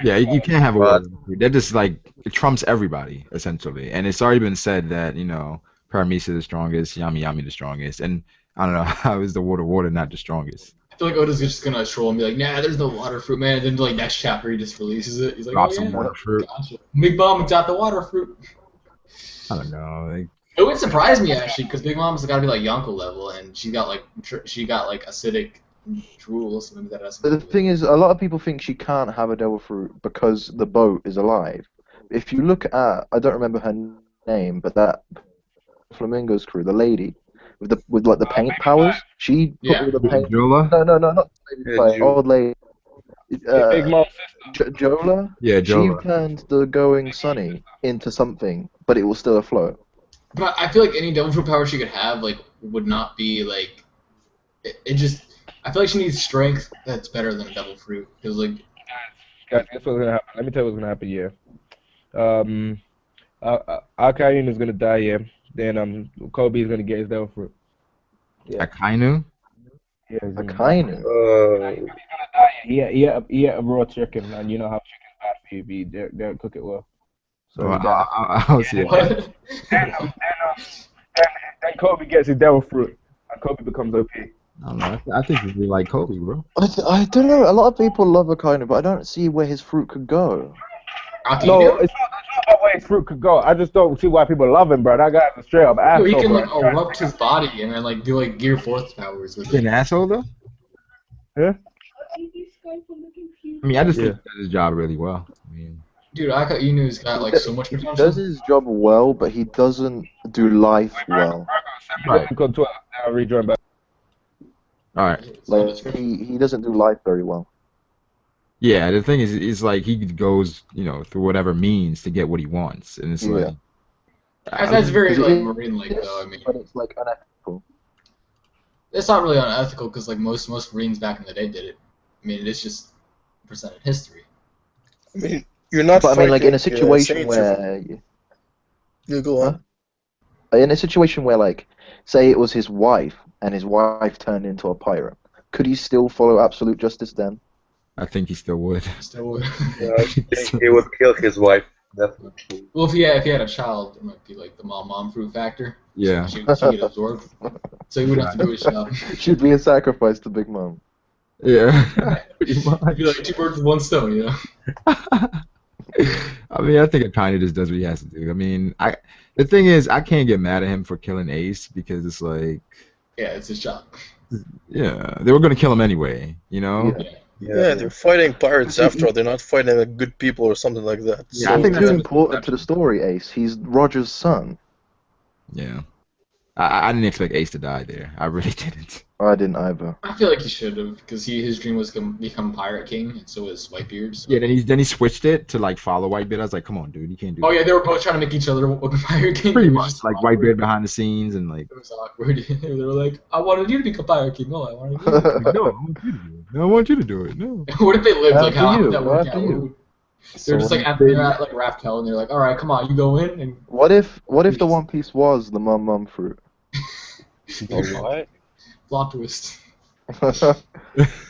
Yeah, you can't have a water fruit. That just like it trumps everybody essentially, and it's already been said that Paramisa the strongest, Yami the strongest, and I don't know how is the water not the strongest. I feel like Oda's just gonna troll and be like, nah, there's no water fruit, man. And then like next chapter he just releases it. He's like, Drop oh some yeah, water fruit. gotcha. Big Mom got the water fruit. I don't know. Like, It would surprise me actually, because Big Mom's got to be like Yonko level, and she got like acidic drool. So maybe that has. But the thing is, a lot of people think she can't have a devil fruit because the boat is alive. If you look at, I don't remember her name, but that Flamingo's crew, the lady with like the paint powers, she put Yeah. all the paint. Jola? No, not Yeah, like Ju- old lady. Big Mom's sister. Jola. Yeah, She Jola. turned the Going Sunny into something, but it was still afloat. But I feel like any devil fruit power she could have, like, would not be, like... It just... I feel like she needs strength that's better than a devil fruit. Because, like... Guys, guess what's gonna happen? Let me tell you what's gonna happen here. Akainu is gonna die here. Then Kobe is gonna get his devil fruit. Yeah. Akainu? Yeah, he's A gonna die. kind of. He ate a raw chicken, and you know how chicken's bad for you. They don't cook it well. So Oh, he died. I'll see it. What? Then Kobe gets his devil fruit, and Kobe becomes OP. I don't know. I think he'd be like Kobe, bro. I don't know. A lot of people love Akainu, but I don't see where his fruit could go. No, it's not about where his fruit could go. I just don't see why people love him, bro. That guy's a straight up asshole. He can, bro. like, erupt his body and then, like, do, like, Gear 4th powers with Is he an it. asshole, though? Yeah? I mean, I just think he does his job really well. I mean, Dude, Akainu's got, like, so much He potential. does his job well, but he doesn't do life well. Right. I'll rejoin back. all right. Like he doesn't do life very well. Yeah, the thing is, it's like he goes, through whatever means to get what he wants, and it's Yeah. like That's very, 'Cause like, it- Marine-like, though. I mean, But it's like unethical. it's not really unethical because, like, most Marines back in the day did it. I mean, it's just presented history. I mean, you're not. But I mean, like in a fighting, situation Saints where, You go on. in a situation where, like, say it was his wife and his wife turned into a pirate, could he still follow absolute justice then? I think he still would. Still, Yeah, I think he would kill his wife, definitely. well, if he had a child, it might be like the mom fruit factor. Yeah. She get absorbed, so he wouldn't have to do his job. Should be a sacrifice to Big Mom. Yeah. Pretty It'd much. be like 2 birds with 1 stone, you know. I mean, I think it kind of just does what he has to do. I mean, the thing is, I can't get mad at him for killing Ace because it's like, Yeah, it's his job. yeah, they were gonna kill him anyway, you know? Yeah. Yeah, they're fighting pirates after all. They're not fighting like good people or something like that. Yeah, I I think think that's that's important to the story, Ace. He's Roger's son. Yeah. I didn't expect Ace to die there. I really didn't. I didn't either. I feel like he should have, because his dream was to become Pirate King, and so was Whitebeard. So. Yeah, then he switched it to like follow Whitebeard. I was like, come on, dude, you can't do Oh that. yeah, they were both trying to make each other Pirate King. Pretty It was much just like awkward. Whitebeard behind the scenes and like. It was awkward. They were like, "I wanted you to become Pirate King." No, I wanted you. To No, I want you to do it. No, I want you to do it. No. What if they lived like After how you, that worked after out? you. They're just like they're at like Raft Hell, and they're like, "All right, come on, you go in." And What if the One Piece was the mum fruit? What? plot twist. No,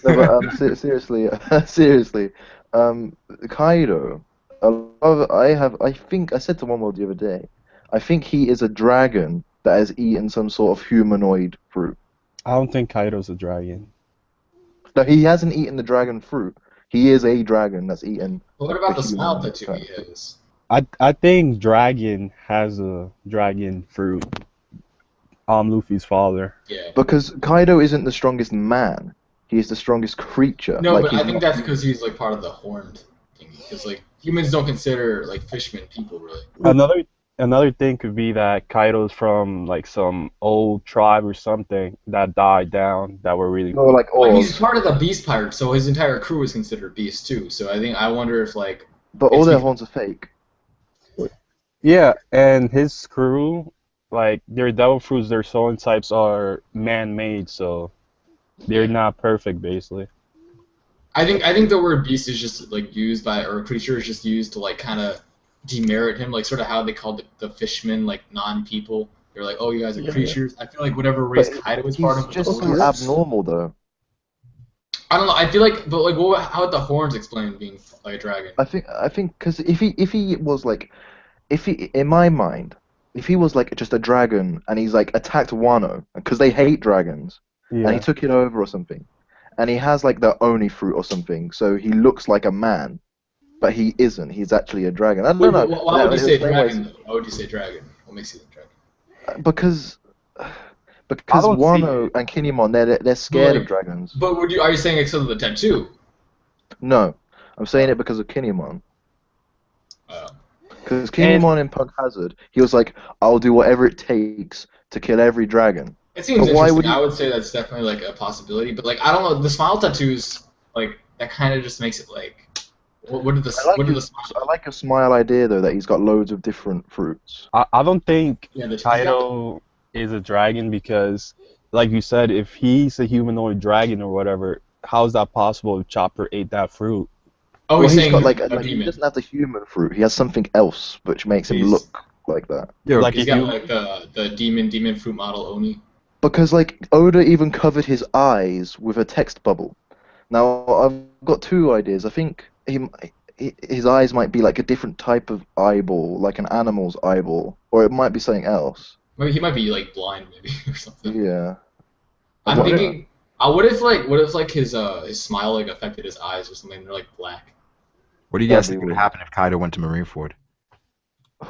but seriously, seriously, Kaido. I think I said to One World the other day. I think he is a dragon that has eaten some sort of humanoid fruit. I don't think Kaido's a dragon. No, he hasn't eaten the dragon fruit. He is a dragon that's eaten. But what about The the smile human tattoo he has? I think Dragon has a dragon fruit. Luffy's father. Yeah. Because Kaido isn't the strongest man. He is the strongest creature. No, like, but he's I think not- that's because he's like part of the horned thingy. Because like humans don't consider like fishmen people really. Another thing could be that Kaido's from like some old tribe or something that died down that were really No, like Well, all. he's part of the beast pirate, so his entire crew is considered beasts too. So I wonder if like But all it's their be- horns are fake. Yeah, and his crew, like their devil fruits, their soul types are man-made, so they're not perfect, basically. I think the word beast is just like used by or creature is just used to like kind of demerit him, like sort of how they called the fishmen like non-people. They're like, oh, you guys are Yeah. creatures. I feel like whatever race But Kaido was part He's of. just was so the horns. abnormal, though. I don't know. I feel like, but like, how would the horns explain being like a dragon? I think because if he was like, if he in my mind, if he was like just a dragon and he's like attacked Wano because they hate dragons and Yeah. he took it over or something, and he has like the Oni fruit or something, so he looks like a man, but he isn't. He's actually a dragon. I don't Wait, know. why would you say Same way- dragon? Though? Why would you say dragon? What makes you a dragon? Because I don't Wano and Kinemon, they're scared Like- of dragons. But are you saying it's because of the tattoo? No, I'm saying it because of Kinemon. Because Kinemon in Pug Hazard, he was like, I'll do whatever it takes to kill every dragon. It seems But why interesting. would he- I would say that's definitely like a possibility, but like I don't know, the smile tattoos like that kind of just makes it like what are the I like a smile idea though that he's got loads of different fruits. I don't think Yeah, the- Kaido is a dragon because, like you said, if he's a humanoid dragon or whatever, how is that possible if Chopper ate that fruit? Oh, Well, he's he's saying got like a he demon. doesn't have the human fruit. He has something else which makes him He's- look like that. Yo, Like He's if got you, like the demon fruit model Oni. Because like Oda even covered his eyes with a text bubble. Now I've got two ideas. I think his eyes might be like a different type of eyeball, like an animal's eyeball, or it might be something else. Maybe he might be like blind, maybe or something. Yeah. I'm What- thinking. What if like his smile like affected his eyes or something? They're like black. what do you guys That'd be think would weird. happen if Kaido went to Marineford?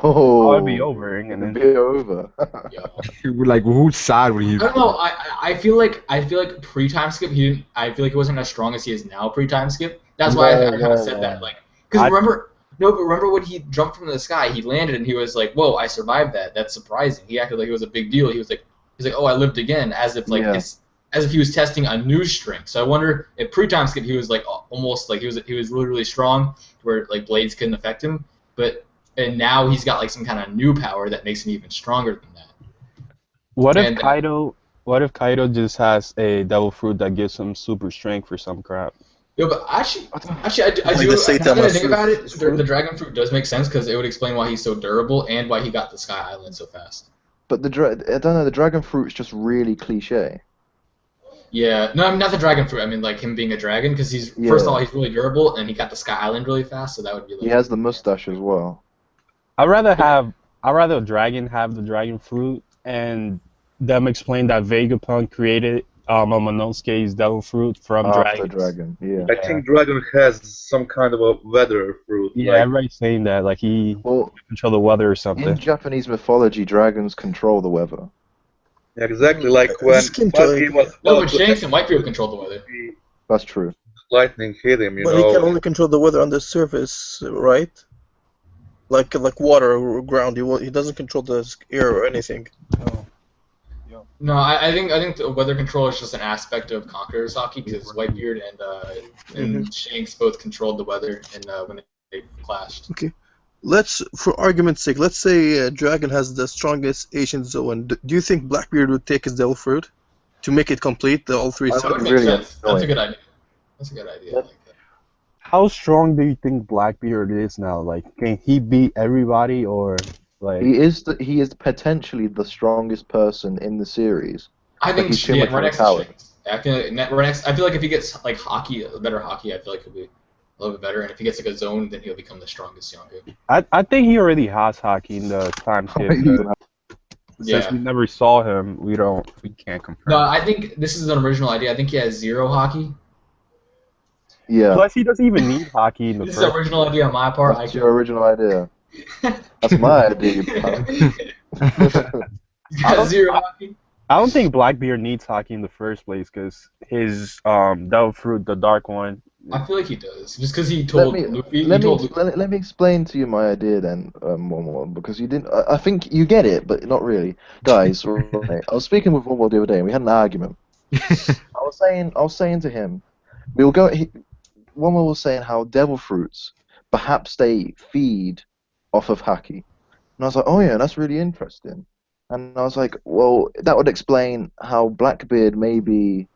Oh, it'd be over, and It'd then be over. Yo. Like, whose side would he? I don't know. I feel like pre-time skip he didn't. I feel like he wasn't as strong as he is now pre-time skip. That's why I kind of said that. Like, because remember when he jumped from the sky, he landed and he was like, "Whoa, I survived that. That's surprising." He acted like it was a big deal. He's like, "Oh, I lived again," as if like Yeah. as if he was testing a new strength. So I wonder if pre-time skip he was like almost like he was really really strong, where like blades couldn't affect him, and now he's got like some kind of new power that makes him even stronger than that. what if And, Kaido just has a devil fruit that gives him super strength for some crap? Yo, but actually, I Like do. the Now that I Saitama think about it, fruit. the dragon fruit does make sense because it would explain why he's so durable and why he got the Sky Island so fast. But I don't know. The dragon fruit's just really cliche. Yeah, no, I mean not the dragon fruit. I mean like him being a dragon because first of all he's really durable and he got the Sky Island really fast, so that would be like. He has the mustache as well. I'd rather a dragon have the dragon fruit and them explain that Vegapunk created a Momonosuke's devil fruit from After dragons. dragon, yeah. I think dragon has some kind of a weather fruit. Yeah, like, everybody's saying that like he Well, control the weather or in something. Japanese mythology, dragons control the weather. exactly like when Skin Bucky tone. was No, about but to Shanks and Whitebeard control the weather. That's true. lightning hit him, you But know. he can only control the weather on the surface, right? Like water or ground. He doesn't control the air or anything. No, I think the weather control is just an aspect of Conqueror's Haki because Whitebeard and Shanks both controlled the weather and when they clashed. Let's, for argument's sake, let's say Dragon has the strongest Asian Zoan. Do you think Blackbeard would take his Devil Fruit to make it complete, all three I That would sets? make really sense. That's a annoying. good idea. That's a good idea. I like that. How strong do you think Blackbeard is now? Like, can he beat everybody or like? He is potentially the strongest person in the series. I think he's too much right of a next to coward. Shanks. I feel like I feel like if he gets like a better hockey, I feel like he'll be a little bit better. And if he gets like a zone, then he'll become the strongest Yonko. I think he already has Haki in the time skip. Since Yeah. we never saw him, we can't compare. No, I think this is an original idea. I think he has zero hockey. Yeah, Plus, he doesn't even need Haki in the This is an first. original idea on my part. that's your original idea. That's my idea, pal. He's got zero hockey. I don't think Blackbeard needs Haki in the first place because his devil fruit, the dark one. I feel like he does, just because he told Luffy. Let me explain to you my idea then, one because you didn't. I think you get it, but not really, guys. Right, I was speaking with one the other day, and we had an argument. I was saying to him, we'll go. One was saying how devil fruits perhaps they feed off of Haki, and I was like, oh yeah, that's really interesting. And I was like, well, that would explain how Blackbeard maybe.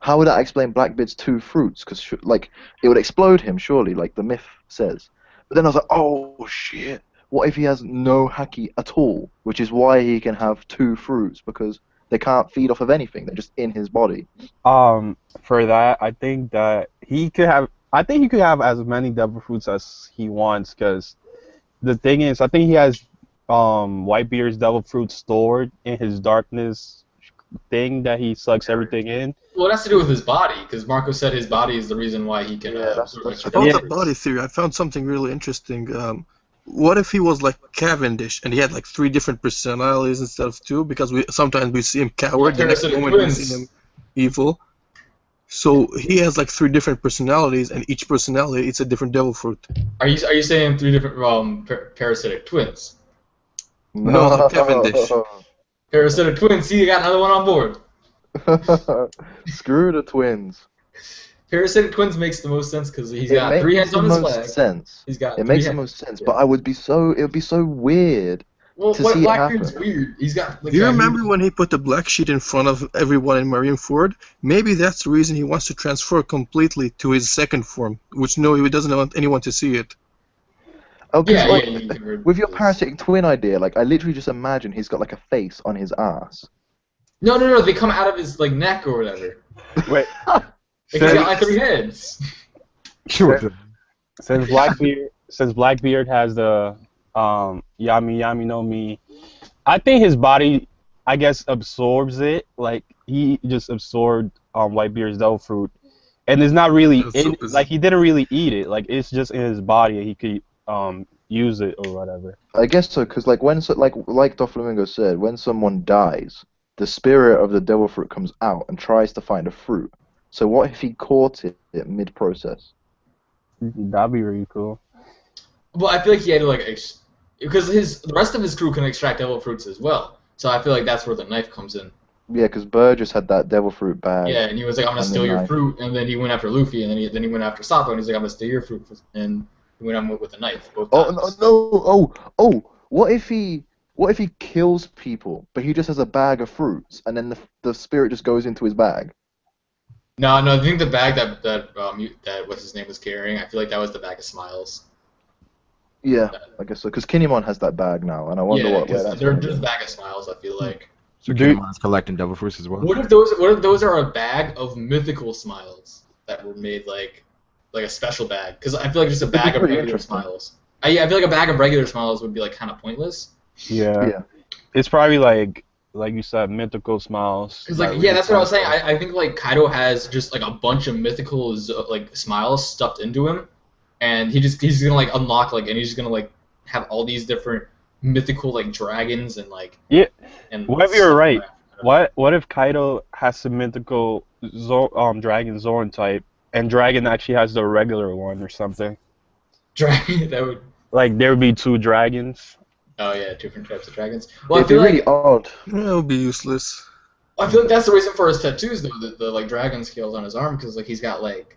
How would that explain Blackbeard's two fruits? Because like it would explode him, surely, like the myth says. But then I was like, oh shit! What if he has no Haki at all? Which is why he can have two fruits because they can't feed off of anything. They're just in his body. For that, I think that he could have. I think he could have as many devil fruits as he wants. Because the thing is, I think he has Whitebeard's devil fruit stored in his darkness thing that he sucks everything in. Well, it has to do with his body, because Marco said his body is the reason why he can. Yeah, that's About the body theory, I found something really interesting. What if he was like Cavendish and he had like 3 different personalities instead of 2? Because sometimes we see him coward, the next moment we see him evil. So he has like 3 different personalities, and each personality it's a different devil fruit. Are you saying 3 different parasitic twins? No, Cavendish. Parasitic twins. See, you got another one on board. Screw the twins. Parasitic twins makes the most sense because he's got 3 heads on his flag. Sense. He's got. It makes the most sense, but it would be so weird. Well, to see Blackbeard's weird. He's got. Do you remember when he put the black sheet in front of everyone in Marineford? Maybe that's the reason he wants to transfer completely to his second form, which no, he doesn't want anyone to see it. Oh, Yeah, with your parasitic twin idea, like I literally just imagine he's got like a face on his ass. No. They come out of his like neck or whatever. Wait. He's got like 3 heads. Since Blackbeard has the Yami no Mi, I think his body, I guess, absorbs it. Like he just absorbed Whitebeard's devil fruit, and it's not really like he didn't really eat it. Like it's just in his body, and he could use it or whatever. I guess so, because like when like Doflamingo said, when someone dies, the spirit of the devil fruit comes out and tries to find a fruit. So what if he caught it mid-process? That'd be really cool. Well, I feel like he had to like because the rest of his crew can extract devil fruits as well. So I feel like that's where the knife comes in. Yeah, because Burgess had that devil fruit bag. Yeah, and he was like, "I'm gonna steal your fruit," and then he went after Luffy, and then he went after Soppo, and he's like, "I'm gonna steal your fruit," and he went on with a knife. Both times. Oh! What if he kills people, but he just has a bag of fruits, and then the spirit just goes into his bag? No, I think the bag that what's his name was carrying, I feel like that was the bag of smiles. Yeah, I guess so. Because Kinemon has that bag now, and I wonder where that's. They're just a bag of smiles. I feel like. So Kinemon's collecting devil fruits as well. What if those are a bag of mythical smiles that were made like a special bag? Because I feel like just a bag of regular smiles. I feel like a bag of regular smiles would be like kind of pointless. Yeah. It's probably like you said, mythical smiles. Cause like that's what I was saying. I think like Kaido has just like a bunch of mythical like smiles stuffed into him, and he's gonna like unlock like and he's just gonna like have all these different mythical like dragons and like And what if you're right? What if Kaido has some mythical dragon Zoran type, and Dragon actually has the regular one or something? Dragon that would. Like there would be 2 dragons. Oh yeah, different types of dragons. Well, I feel like really odd. That would be useless. I feel like that's the reason for his tattoos, though, the like dragon scales on his arm, because like he's got like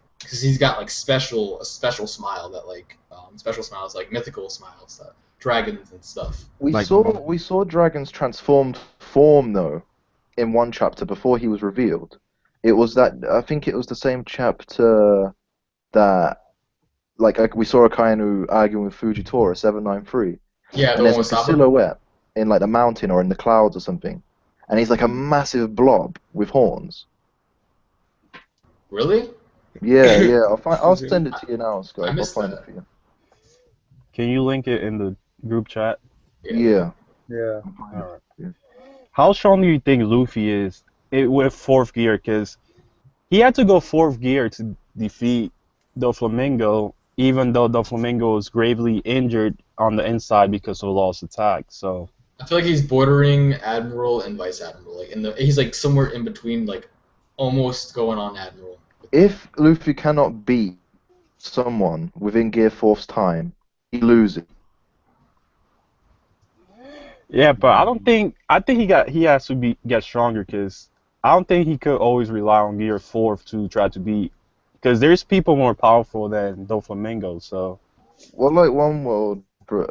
special smile that like special smiles like mythical smiles that dragons and stuff. We saw dragons transformed form though, in one chapter before he was revealed. It was that I think it was the same chapter that like we saw Akainu arguing with Fujitora 793. Yeah, and there's like a silhouette in like the mountain or in the clouds or something, and he's like a massive blob with horns. Really? Yeah. I'll send it to you now, Scott. I'll find it for you. Can you link it in the group chat? Yeah. Alright. How strong do you think Luffy is with 4th gear? Because he had to go 4th gear to defeat Doflamingo, even though Doflamingo was gravely injured on the inside because of a lost attack. So I feel like he's bordering Admiral and Vice Admiral. Like he's like somewhere in between, like almost going on Admiral. If Luffy cannot beat someone within Gear 4's time, he loses. yeah, but I think he has to get stronger, because I don't think he could always rely on Gear 4 to try to beat, because there's people more powerful than Doflamingo. So well, like One World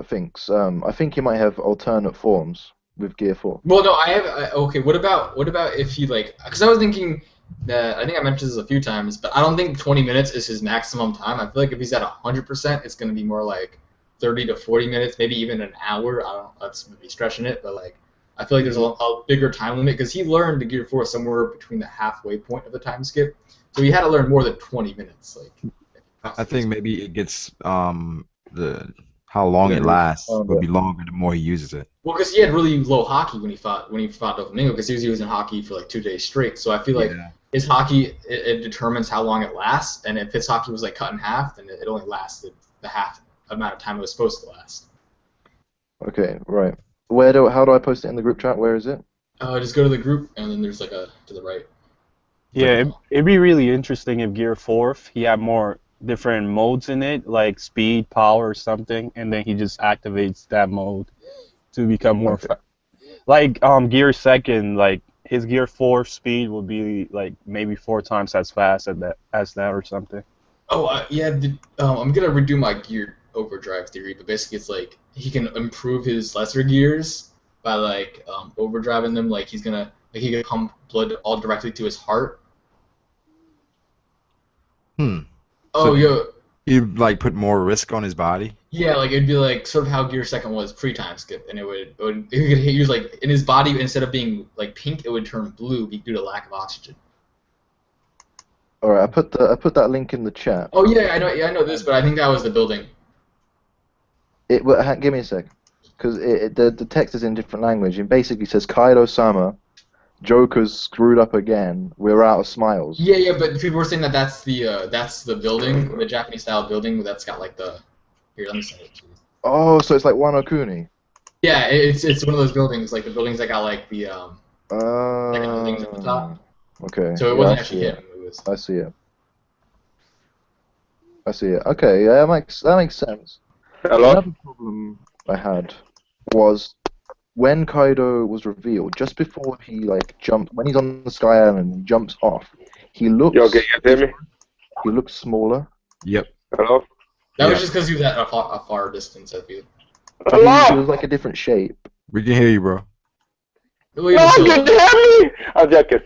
thinks, I think he might have alternate forms with Gear 4. Well, no, okay. What about if he like? Because I was thinking that I think I mentioned this a few times, but I don't think 20 minutes is his maximum time. I feel like if he's at 100%, it's going to be more like 30 to 40 minutes, maybe even an hour. I don't. That's maybe stretching it, but like I feel like there's a bigger time limit because he learned the Gear 4 somewhere between the halfway point of the time skip, so he had to learn more than 20 minutes. Like I think maybe it gets how long it lasts would be longer the more he uses it. Well, because he had really low Haki when he fought Doflamingo, because he was using Haki for like 2 days straight. So I feel like his Haki it determines how long it lasts, and if his Haki was like cut in half, then it only lasted the half amount of time it was supposed to last. Okay, right. How do I post it in the group chat? Where is it? Just go to the group, and then there's like to the right. Yeah, it'd be really interesting if Gear 4th, he had more different modes in it, like speed, power, or something, and then he just activates that mode to become more like Gear 2nd, like his Gear 4 speed would be like maybe 4 times as fast as that or something. Oh, yeah. I'm gonna redo my gear overdrive theory, but basically it's like he can improve his lesser gears by like overdriving them. Like he can pump blood all directly to his heart. Hmm. Oh, yo. He'd like put more risk on his body. Yeah, like it'd be like sort of how Gear 2nd was pre-time skip, and he was like in his body, instead of being like pink, it would turn blue due to lack of oxygen. All right, I put that link in the chat. Oh yeah, I know. Yeah, I know this, but I think that was the building. Give me a sec, because the text is in different language. It basically says Kaido-sama, Joker's screwed up again. We're out of smiles. Yeah, but people were saying that that's the building, the Japanese style building that's got like the. Here, let me send it to you. Oh, so it's like Wano Kuni. Yeah, it's one of those buildings, like the buildings that got like the like things at the top. Okay. So it wasn't actually him. I see it. Okay, yeah, that makes sense. Hello? Another problem I had was when Kaido was revealed, just before he like jumped, when he's on the Sky Island and he jumps off, he looks. Yo, can you hear me? He looks smaller. Yep. Hello? That was just because he was at a far distance, I feel. Hello? It was like a different shape. We can hear you, bro. No, you can hear me? I'm joking.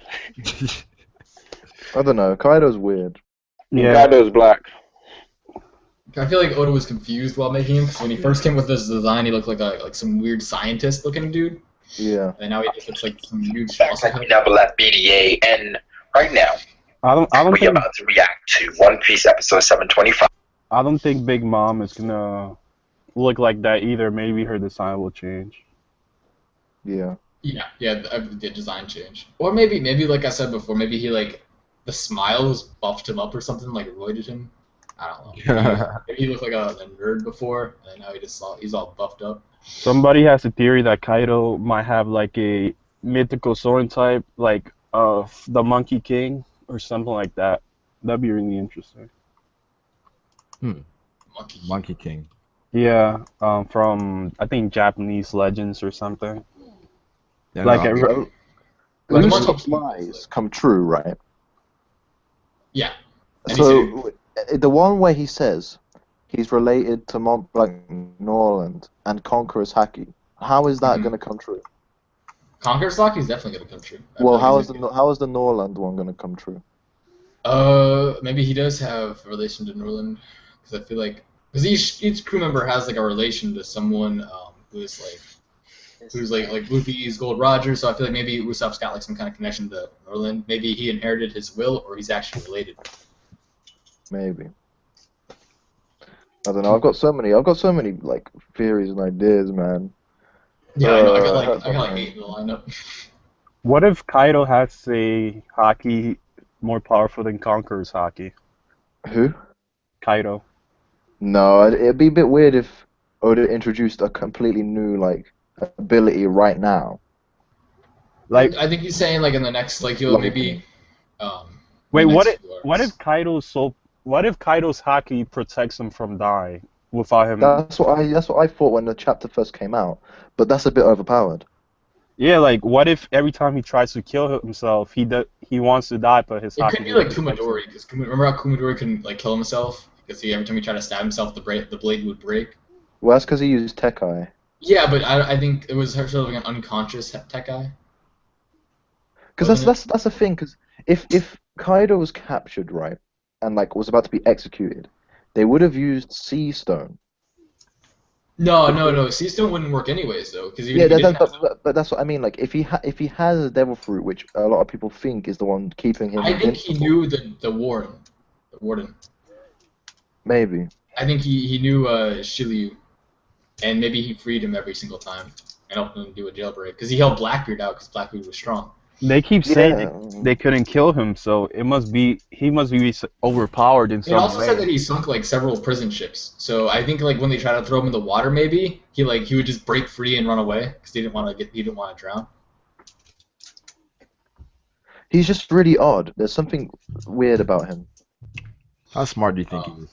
I don't know. Kaido's weird. Yeah. Kaido's black. I feel like Oda was confused while making him, because when he first came with this design, he looked like some weird scientist-looking dude. Yeah. And now he just looks like some huge. Like we never left BDA, and right now I don't we're think about to react to One Piece episode 725. I don't think Big Mom is gonna look like that either. Maybe her design will change. Yeah. Yeah, the design change. Or maybe like I said before, maybe he like the smiles buffed him up or something, like roided him. I don't know. Maybe he looked like a nerd before, and now he's all buffed up. Somebody has a theory that Kaido might have like a mythical sword type, like the Monkey King or something like that. That'd be really interesting. Monkey King. Yeah, from I think Japanese legends or something. Yeah, like Usopp's lies come true, right? Yeah. So the one where he says he's related to Mont Blanc Norland and Conqueror's Haki, how is that going to come true? Conqueror's Haki is definitely going to come true. Well, how is the Norland one going to come true? Maybe he does have a relation to Norland, because I feel like each crew member has like a relation to someone who's like Luffy's Gold Roger. So I feel like maybe Usopp's got like some kind of connection to Norland. Maybe he inherited his will, or he's actually related. Maybe. I don't know. I've got so many like theories and ideas, man. Yeah, I know. I got like 8 in the lineup. What if Kaido has a Haki more powerful than Conqueror's Haki? Who? Kaido. No, it'd be a bit weird if Oda introduced a completely new like ability right now. Like I think he's saying like in the next he'll maybe. Wait, what if Kaido's Haki protects him from dying without him? That's what I thought when the chapter first came out, but that's a bit overpowered. Yeah, like what if every time he tries to kill himself, he wants to die, but his Haki. It could be like Kumadori, because remember how Kumadori can like kill himself? Because every time he tried to stab himself, the blade would break. Well, that's because he used Tekai. Yeah, but I think it was sort of like an unconscious Tekai. Because that's the thing. Because if Kaido was captured, right, and like was about to be executed, they would have used Sea Stone. No. Sea Stone wouldn't work anyways, though. But that's what I mean. Like if he has a Devil Fruit, which a lot of people think is the one keeping him. I think he knew the warden. Maybe. I think he knew Shiryu, and maybe he freed him every single time and helped him do a jailbreak, because he held Blackbeard out because Blackbeard was strong. They keep saying they couldn't kill him, so he must be overpowered in some way. It also said that he sunk like several prison ships. So I think like when they tried to throw him in the water, maybe he would just break free and run away because he didn't want to drown. He's just really odd. There's something weird about him. How smart do you think he is?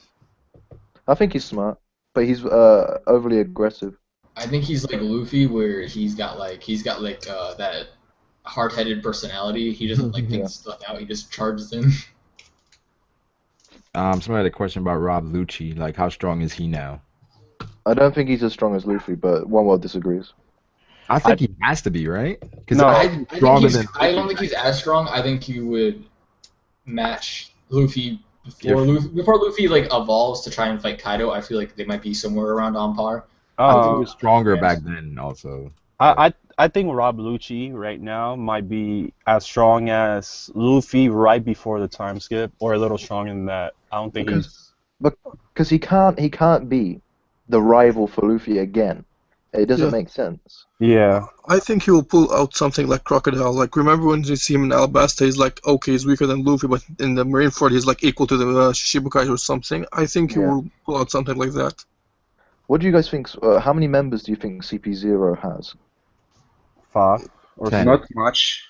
I think he's smart, but he's overly aggressive. I think he's like Luffy, where he's got like that hard-headed personality. He doesn't like think stuff out. He just charges in. Somebody had a question about Rob Lucci. Like, how strong is he now? I don't think he's as strong as Luffy, but One World disagrees. I think he has to be, right? Because No, I don't think he's as strong. I think he would match Luffy before Luffy like evolves to try and fight Kaido. I feel like they might be somewhere around on par. I think he was stronger back then, also. I think Rob Lucci right now might be as strong as Luffy right before the time skip, or a little stronger than that. I don't think because he can't be the rival for Luffy again. It doesn't make sense. Yeah. I think he will pull out something like Crocodile. Like, remember when you see him in Alabasta, he's like, okay, he's weaker than Luffy, but in the Marineford, he's like equal to the Shichibukai or something. I think he will pull out something like that. What do you guys think? How many members do you think CP0 has? 5 or 10. Not much.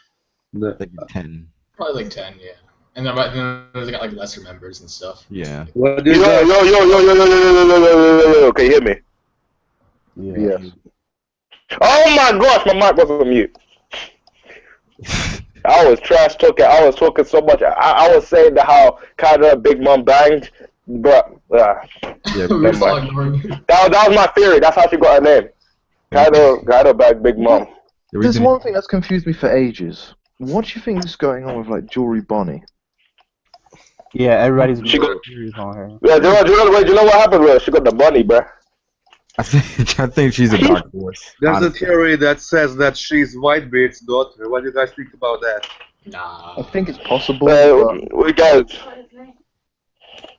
I think 10. Probably like 10, yeah. And then they got like lesser members and stuff. Yeah. What do Yo, you yo, guys? yo, yo, yo, yo, yo, yo, yo, yo, yo, can you hear me? Yeah. Yes. Oh my gosh, my mic was on mute. I was trash talking. I was talking so much. I was saying that how Kaido Big Mom banged, but Yeah, We were all ignoring you. that was my theory. That's how she got her name. Kaido banged Big Mom. There's one thing that's confused me for ages. What do you think is going on with like Jewelry Bonnie? Yeah, everybody's She got- serious on her. Yeah, do you know what happened with her? She got the money, bruh. I think she's a dark horse. There's a honestly. theory that says that she's Whitebeard's daughter. What do you guys think about that? Nah. I think it's possible. But We guys. I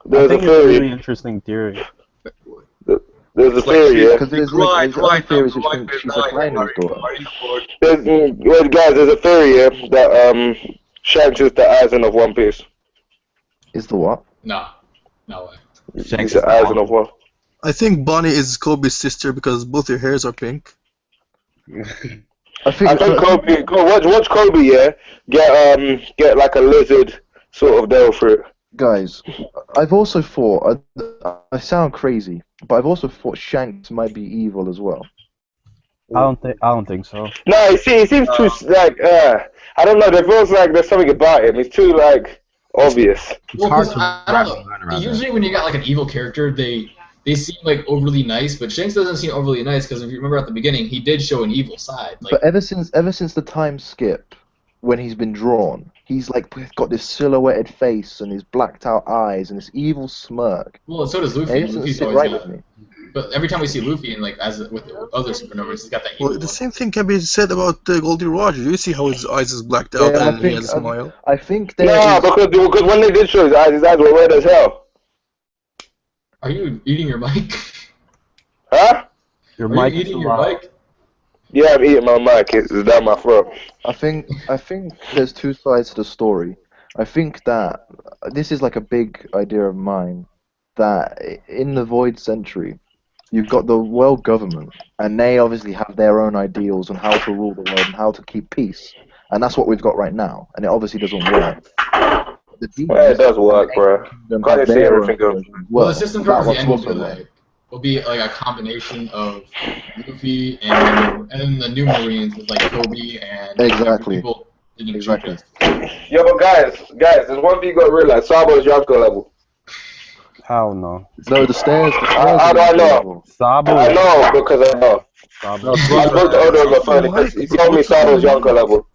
There's a think it's a theory. really interesting theory. There's a theory, yeah. because there's like there's other theories which think she's a Kaino's daughter. Wait, guys, there's a theory here that Shanks is the Aizen of One Piece. Is the what? No. No way. He's Shanks the is Aizen of One. I think Bonnie is Kobe's sister because both their hairs are pink. I think Kobe. Watch Kobe, yeah. Get like a lizard sort of devil fruit. guys, I've also thought I sound crazy, but I've also thought Shanks might be evil as well. I don't think so. No, he seems too like I don't know. It feels like there's something about him. He's too like obvious. Well, hard 'cause to I wrap don't your mind know. around Usually when you got like an evil character, they seem like overly nice, but Shanks doesn't seem overly nice because if you remember at the beginning, he did show an evil side. Like, But ever since the time skip, when he's been drawn, he's like got this silhouetted face and his blacked out eyes and this evil smirk. well, so does And Luffy. it doesn't Luffy's sit always right got, with me. but every time we see Luffy and like as with the other supernovas, he's got that evil. Well, the same thing can be said about Goldie Roger. You see how his eyes is blacked out Yeah, and he has a smile. I think there No, is- because when they did show his eyes were red as hell. Are you eating your mic? Huh? Your Are mic you is eating too your loud. mic? Yeah, I'm eating my mic. It's down my throat. I think there's two sides to the story. I think that this is like a big idea of mine, that in the Void Century, you've got the world government, and they obviously have their own ideals on how to rule the world and how to keep peace, and that's what we've got right now, and it obviously doesn't work. Well, it does work, bro. Can't see everything goes. Well, the system that towards the one's end will also be there. like will be like a combination of Luffy and then the new Marines with like Koby and Exactly. people in Exactly. Yo, but guys, there's one thing you gotta realize. Sabo's Yonko level. Hell no. No, the stairs. I know. Sabo. I know because I know. Sabo. I spoke to Odo on the phone because he told me Sabo's Yonko level.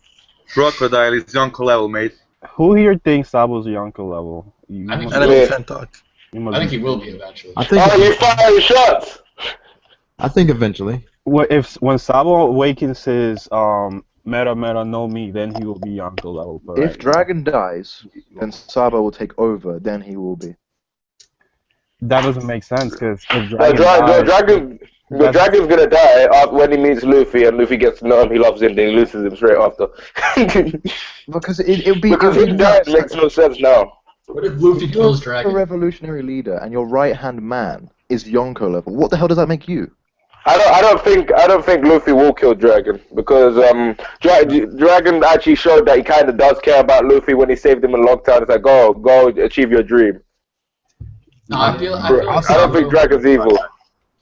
Crocodile is Yonko level, mate. Who here thinks Sabo's Yonko level? You I think must- he Enemy Yeah. fan talk. you must I think be- he will be eventually. I think. Oh, you firing shots? I think eventually. When Sabo awakens his meta no mi, then he will be Yonko level. But If right Dragon dies, then Sabo will take over. Then he will be. that doesn't make sense because if The Dragon dies, dragon's gonna die when he meets Luffy, and Luffy gets to know him. He loves him, then he loses him straight after. Because it'll be Because him dying makes no sense now. What if Luffy kills a Dragon? revolutionary leader and your right hand man is Yonko level. What the hell does that make you? I don't think Luffy will kill Dragon because Dragon actually showed that he kind of does care about Luffy when he saved him a long time. It's like go achieve your dream. No, I feel I like don't think Dragon's evil.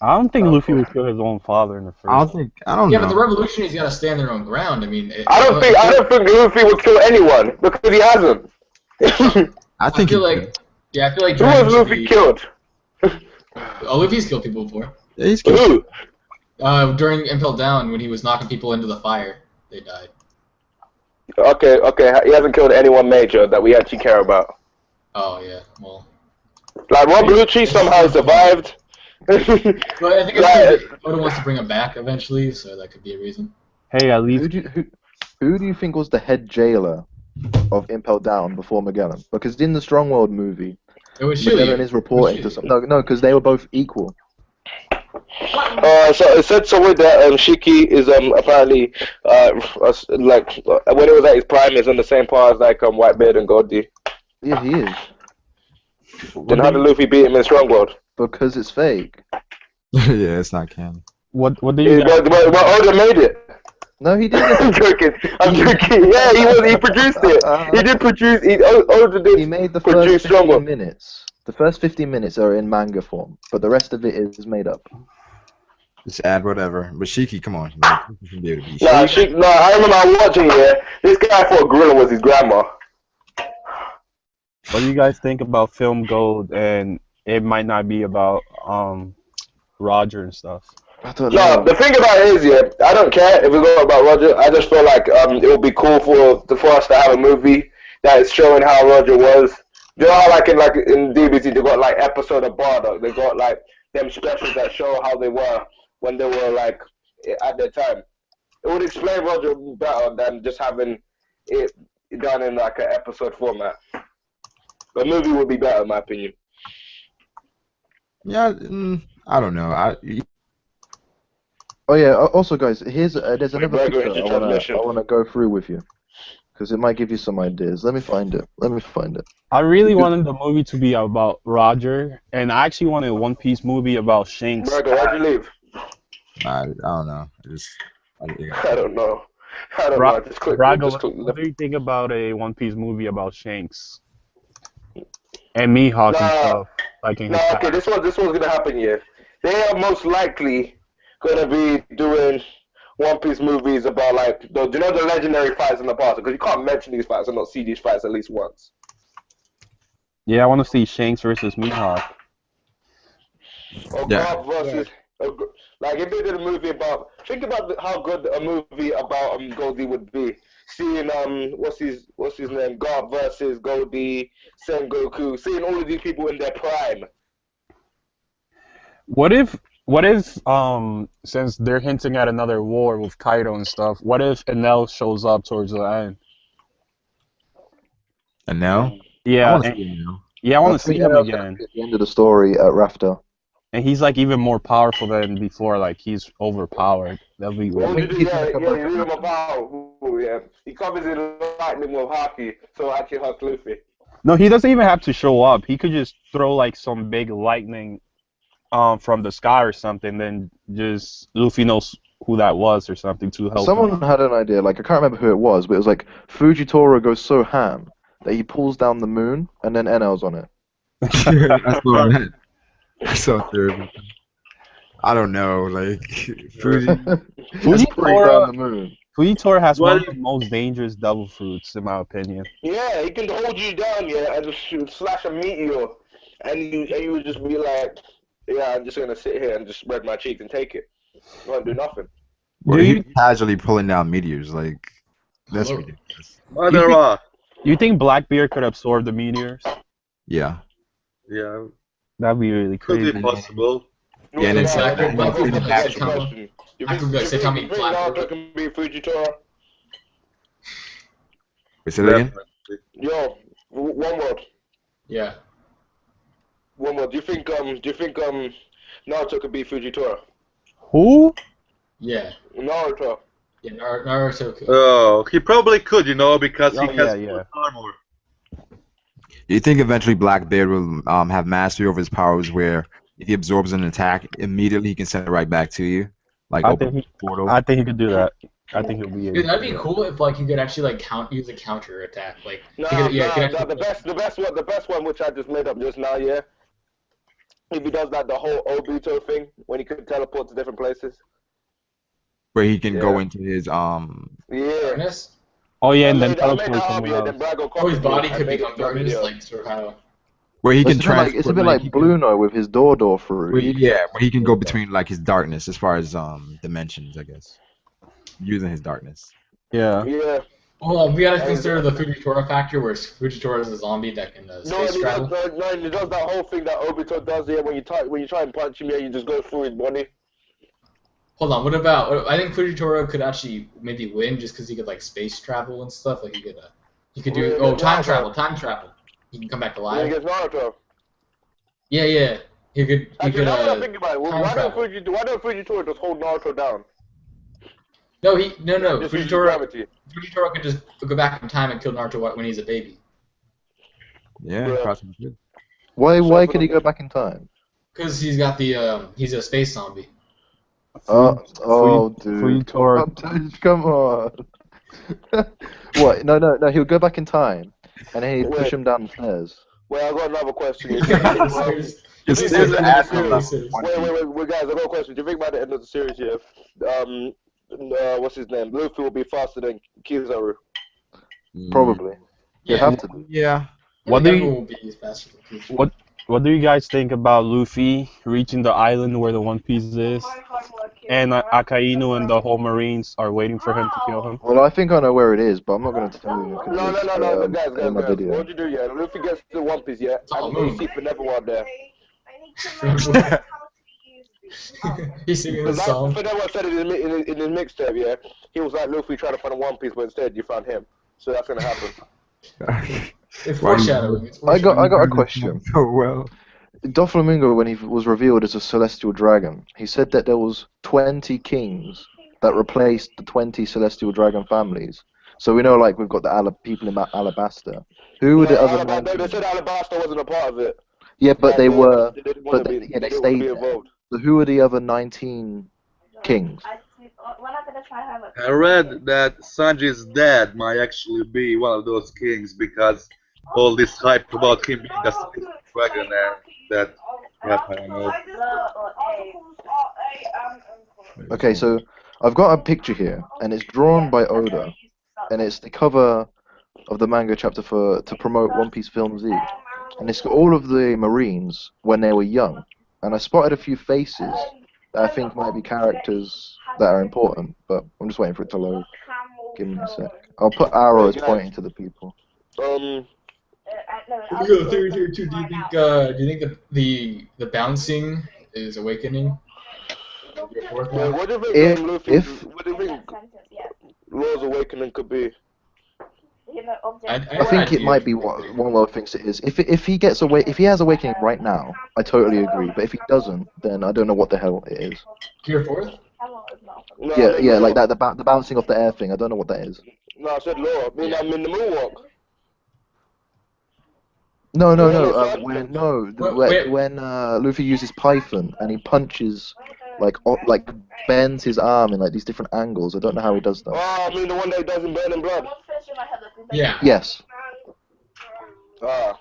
I don't think Luffy would kill his own father in the first. I don't Yeah, know. but the revolutionaries gotta stand their own ground. I mean, I don't think Luffy would kill anyone because he hasn't. I think I feel like Who Dragon has should Luffy be- killed? Oh, Luffy's killed people before. yeah, he's killed. Who? During Impel Down, when he was knocking people into the fire, they died. Okay. He hasn't killed anyone major that we actually care about. Oh yeah, well. Like Rob Lucci somehow survived. But I think it's because Oda wants to bring him back eventually, so that could be a reason. Hey, at least Who do you think was the head jailer of Impel Down before Magellan? Because in the Strong World movie, It was Magellan Shirley. is reporting to some. No, because they were both equal. So it said somewhere that Shiki is apparently like when it was at his prime, is on the same par as like Whitebeard and Goldie. Yeah, he is. Then how did Luffy beat him in Strong World? Because it's fake. Yeah, it's not canon. what do you guys? But Oda made it. No, he I'm didn't. joking. Yeah, he produced it. He did produce. Oda did. He made the produce first Strong 15 World. minutes. The first 15 minutes are in manga form, but the rest of it is made up. Just add whatever. But Shiki, come on. Like, you should be able to be I remember I was watching it. This guy thought Gorilla was his grandma. What do you guys think about Film Gold and it might not be about Roger and stuff? I don't No, know. the thing about it is, yeah, I don't care if we go about Roger. I just feel like it would be cool for us to have a movie that is showing how Roger was. You know how like in DBT they got like episode of Bardock. They got like them specials that show how they were when they were like at their time. It would explain Roger better than just having it done in like an episode format. The movie would be better, in my opinion. Yeah, I don't know. Oh yeah. Also, guys, there's another Burger picture into I transmission. wanna go through with you, because it might give you some ideas. Let me find it. I really wanted the movie to be about Roger, and I actually wanted a One Piece movie about Shanks. Burger, why'd you leave? I don't know. I don't know. I don't know. Just click. What do you think about a One Piece movie about Shanks and Mihawk and stuff? Like in his Okay, this one's gonna happen here. They are most likely gonna be doing One Piece movies about like the legendary fights in the past, because you can't mention these fights and not see these fights at least once. Yeah, I want to see Shanks versus Mihawk. Or God versus like if they did a movie about, think about how good a movie about Goldie would be. Seeing what's his name, God versus Goldie, Sengoku, seeing all of these people in their prime. What if since they're hinting at another war with Kaido and stuff, what if Enel shows up towards the end? And now? Yeah, I want to see him now. I want to see him At again. the end of the story at Rafter. And he's like even more powerful than before. Like he's overpowered. That'll be Oh, weird. yeah. He covers in lightning with Haki, so actually hurts Luffy. No, he doesn't even have to show up. He could just throw like some big lightning from the sky or something, then just Luffy knows who that was or something to help Someone him. had an idea, like I can't remember who it was, but it was like Fujitora goes so ham that he pulls down the moon and then Enel's on it. That's what I meant. That's so terrible. I don't know, like Fuji. Just bring down the moon. Fujitora has one of the most dangerous devil fruits, in my opinion. Yeah, he can hold you down, yeah, and just slash a meteor, and you would just be like, yeah, I'm just gonna sit here and just spread my cheeks and take it. I won't do nothing. Well, he's casually pulling down meteors, like that's ridiculous. You think Blackbeard could absorb the meteors? Yeah. Yeah. That'd be really crazy. Could be possible. Yeah, and it's Blackbeard can You be Naruto can be Fujitora? Wait, say that again? Yo, one word. Yeah. One word. Do you think Naruto could be Fujitora? Who? Yeah. Naruto. Yeah, Naruto could. Oh, he probably could, because Oh, he has yeah. full armor. Do you think eventually Blackbeard will have mastery over his powers where if he absorbs an attack, immediately he can send it right back to you. Like I open think the portal. I think he could do that. I think he'll be able Dude, to that'd do be that. cool if like you could actually like use a counter attack. Like No, he could, yeah, he could no, actually, the best one which I just made up just now, yeah. If he does that, the whole Obito thing, when he could teleport to different places. Where he can go Yeah. into his Yeah. darkness. Oh yeah, and then I made teleport that somewhere obvious, then else. Brago Or his copied body it. I could made become it for a darkness, video. like sort of how. where he can It's a bit like transport. like he can- Bluno with his door fruit. where he can go between like his darkness as far as dimensions, I guess, using his darkness. Yeah. Yeah. Well, we gotta consider the Fujitora factor, where Fujitora is a zombie that can No, space he travel. does, he does that whole thing that Obito does here when you try and punch him, yeah, you just go through his body. Hold on, what about? I think Fujitora could actually maybe win just because he could like space travel and stuff. Like he could do time travel. He can come back When alive. he gets Naruto. Yeah. He could. Actually, now that I think about it, time why travel. don't Fujitora just hold Naruto down? No. Just use gravity. Fujitora could just go back in time and kill Naruto when he's a baby. Yeah, Yeah. possibly good. Why could he go back in time? Because he's got the he's a space zombie. Oh, dude. Fujitora. Come on. What? No. He'll go back in time, and then he'd push him down the stairs. Wait, I got another question. Just This stay is the the ass end on of the- Wait, guys, I got a question. Do you think by the end of the series here, what's his name? Luffy will be faster than Kizaru? Probably. He'll have to. Yeah. What do you- will be faster than Fujitora. What do you guys think about Luffy reaching the island where the One Piece is, and Akainu and the whole Marines are waiting for him to kill him? Well, I think I know where it is, but I'm not going to tell you because No, it's guys. in my What video. would you do, yeah? Luffy gets to One Piece, yeah? And you see for Neverwhere there. He's singing this song. For Neverwhere said it in his mixtape, yeah? He was like Luffy trying to find a One Piece, but instead you found him. So that's going to happen. It's Why do you- foreshadowing. I got a question. So well. Doflamingo, when he was revealed as a celestial dragon, he said that there was 20 kings that replaced the 20 celestial dragon families. So we know, like, we've got the people in Alabasta. Who were the other? They said Alabasta wasn't a part of it. Yeah, but they were. They didn't want But to they be, they stayed be there. involved. So who were the other 19 kings? I read that Sanji's dad might actually be one of those kings because all this hype about him being a dragon and that crap, I don't know. Okay, so I've got a picture here, and it's drawn by Oda, and it's the cover of the manga chapter to promote One Piece Film Z, and it's got all of the Marines when they were young, and I spotted a few faces that I think might be characters that are important, but I'm just waiting for it to load. Give me a sec. I'll put arrows pointing to the people. We got a theory here too. Do you think the bouncing is awakening? What do you think Luffy? If What do you think Law's Awakening could be? I think it might be what one world thinks it is. If he gets if he has awakening right now, I totally agree. But if he doesn't, then I don't know what the hell it is. Gear Forth? No, Yeah, like that the bouncing off the air thing. I don't know what that is. No, I said Law. I mean the moonwalk. No. Wait. When Luffy uses Python and he punches like bends his arm in like these different angles. I don't know how he does that. Oh, I mean the one that he does in Burning Blood. Yeah. Yes. Ah.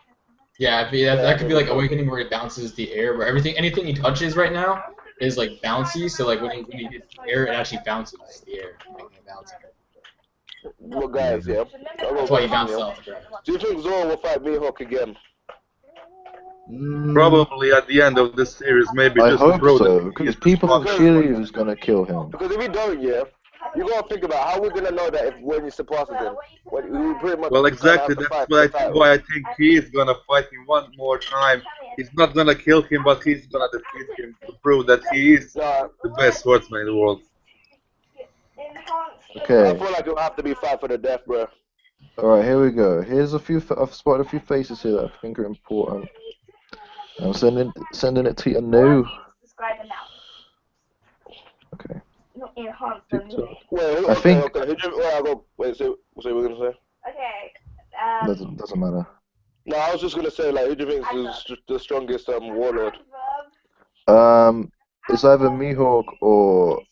Yeah, that could be like awakening where it bounces the air, where anything he touches right now is like bouncy. So like when he hits the air, it actually bounces the air, making it bounce. Well, guys, yeah. That's why he bounced off the ground. Do you think Zoro will fight Mihawk again? Probably at the end of the series, maybe I just hope throw so, the because people think Shiryu's gonna kill him. Because if he don't, yeah, you gotta think about how we're gonna know that when he surpasses him. When we pretty much Well, exactly. gonna have to That's fight for the title. why I think he is gonna fight him one more time. He's not gonna kill him, but he's gonna defeat him to prove that he is the best swordsman in the world. Okay. I feel like it'll have to be fight for the death, bro. Alright, here we go. Here's I've spotted a few faces here that I think are important. I'm sending it to you now. Okay. Wait, I think- Wait, say what we're gonna say? Doesn't matter. No, I was just gonna say, like, who do you think is the strongest warlord? It's either Mihawk or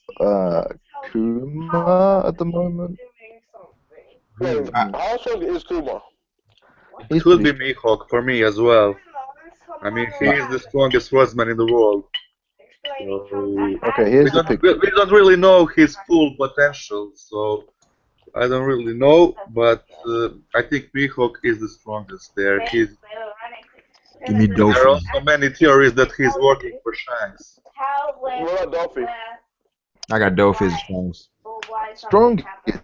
Kuma at the moment. Wait, how strong is Kuma? It could be Mihawk for me as well. I mean, he is the strongest swordsman in the world. Okay, here's the picture. We don't really know his full potential, so I don't really know, but I think Mihawk is the strongest there. Give me There are Doflamingo. also many theories that he's working for Shanks. What about Dolphy? I got Doflamingo as strongest. Strong. Yeah.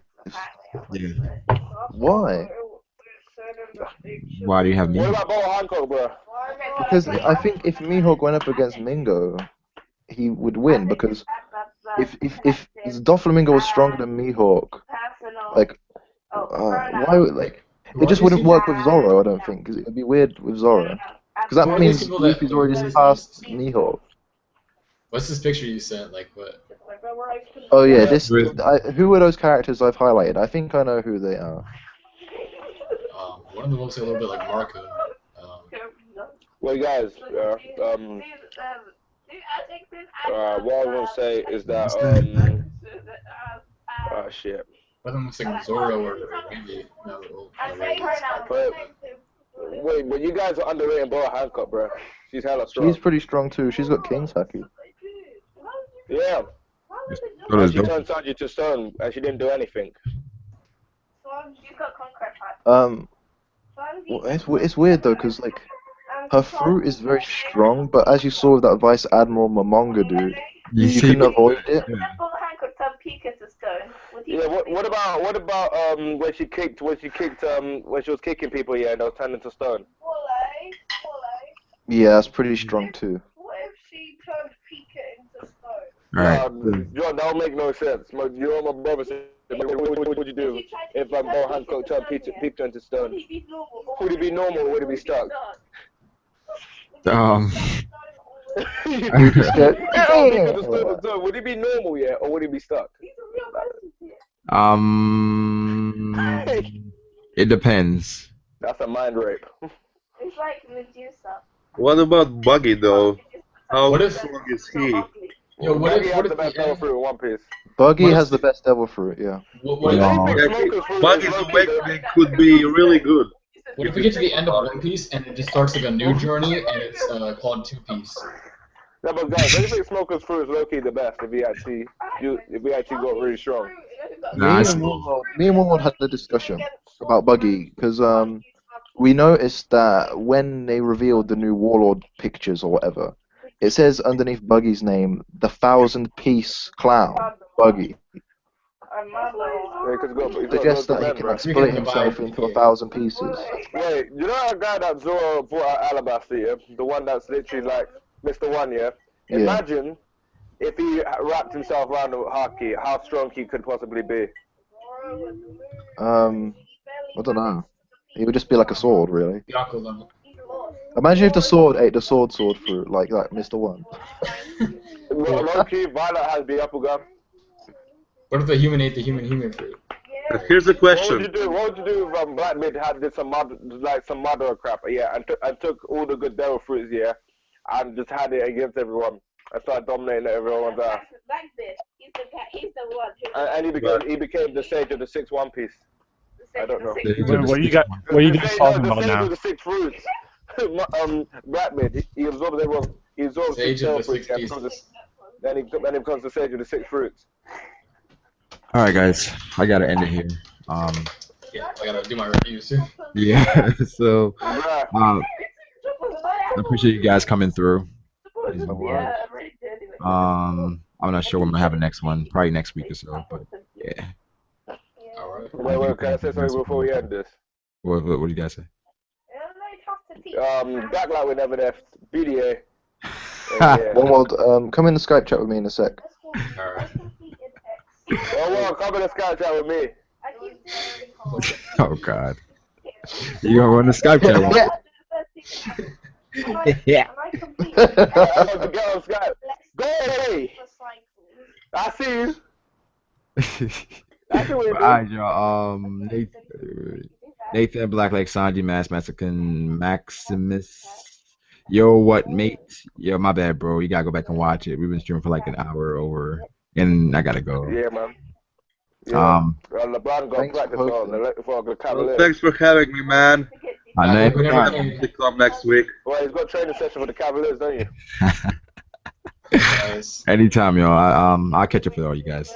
Why? Why do you have me? What about Bo Hancock, bro? Because I think if Mihawk went up against Mingo, he would win. Because if Doflamingo was stronger than Mihawk, like why would it just wouldn't work with Zoro? I don't think, because it would be weird with Zoro. Because that means Luffy's already past Mihawk. What's this picture you sent? Like what? Oh yeah, who are those characters I've highlighted? I think I know who they are. One of them looks a little bit like Marco. Well, guys, what I want to say is that, shit. One of them looks like Zoro or maybe. Wait, but you guys are underrating Bo Hancock, bro. She's hella strong. She's pretty strong too. She's got King's Haki. Yeah. So does She Doflamingo. turned Sanji to stone, and she didn't do anything. Well, it's weird though, because like her fruit is very strong, but as you saw with that Vice Admiral Momonga dude, you couldn't avoid it. Yeah. What about when she was kicking people, yeah, and they was turned into stone. Yeah, that's pretty strong too. Alright. John, that don't make no sense. You know what my brother said? What would you do if Bo Hancock turned people into stone? Would it be normal or would it be stuck? Would it be normal, yeah, or would it be stuck? It depends. That's a mind rape. It's like Medusa. What about Buggy though? How strong is he? Yo, what Buggy if has what the if best devil fruit in One Piece. Buggy has the best devil fruit, yeah. what if Buggy's awakening could be really good. what if we get to the end of One Piece and it just starts like a new journey and it's called Two Piece? Yeah, but guys, I think Smoker's fruit is low-key the best if we actually got really strong. Nah, Me and Wormwood had a discussion about Buggy, because we noticed that when they revealed the new Warlord pictures or whatever, it says underneath Buggy's name, the 1,000-piece clown, Buggy. It Suggests that he can like, split himself into 1,000 pieces. Wait, you know that guy that Zoro brought out Alabaster, yeah? The one that's literally like Mr. One, yeah? Yeah. Imagine if he wrapped himself around the Haki, how strong he could possibly be. I don't know. He would just be like a sword, really. Yonko level. Imagine if the sword ate the sword fruit like Mr. One. Low-key, Violet has the upper gun. What if the human ate the human fruit? Here's the What question. would you do if Blackbeard did some mother crap, yeah, and took all the good devil fruits, yeah, and just had it against everyone and started dominating everyone's ass. Blackbeard, he's the one. And he became the sage of the 6 One Piece. I don't know. What are you guys talking about now? The 6 fruits. Blackbeard, he absorbs everyone. He absorbs Sage 6 of the devil fruits. 6 Then he becomes the sage of the 6 fruits. Alright guys, I gotta end it here. Yeah, I gotta do my review soon. Yeah, so Bruh. I appreciate you guys coming through. I'm not sure when I'm gonna have the next one, probably next week or so, but yeah. Alright. Wait, can I say something before we end this? What do you guys say? Blacklight we never left. BDA. Wormwood, come in the Skype chat with me in a sec. Alright. Well, come in the Skype chat with me. Oh god. You gonna run the Skype chat one? Yeah. I'm about to get on Skype. Go away! I see you. I see what you're doing. Alright, y'all. Nathan, Black Lake, Sanji, Mass Mexican, Maximus, Yo, what, mate? Yo, my bad, bro. You gotta go back and watch it. We've been streaming for like an hour over, and I gotta go. Yeah, man. Yeah. LeBron got Thanks practice for on the Well, Cavaliers. thanks for having me, man. Next Whenever time. you To come next week. Well, he's got a training session for the Cavaliers, don't you? guys. Anytime, yo. I'll catch up with all you guys.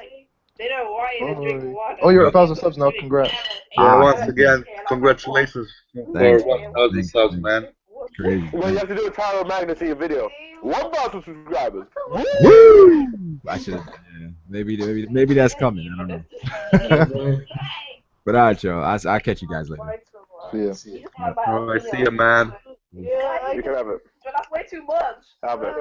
They don't want you to drink water. Oh, you're at 1,000 subs now. Congrats. Yeah, once again, congratulations for Thanks. 1,000 subs, man. Crazy. Well, you have to do a Tyler Magnuson video. 1,000 subscribers. Woo! I should have. Yeah. Maybe that's coming. I don't know. But alright, yo. I'll catch you guys later. See ya. Alright, see ya, man. Yeah, You can have it. but that's way too much. Have it.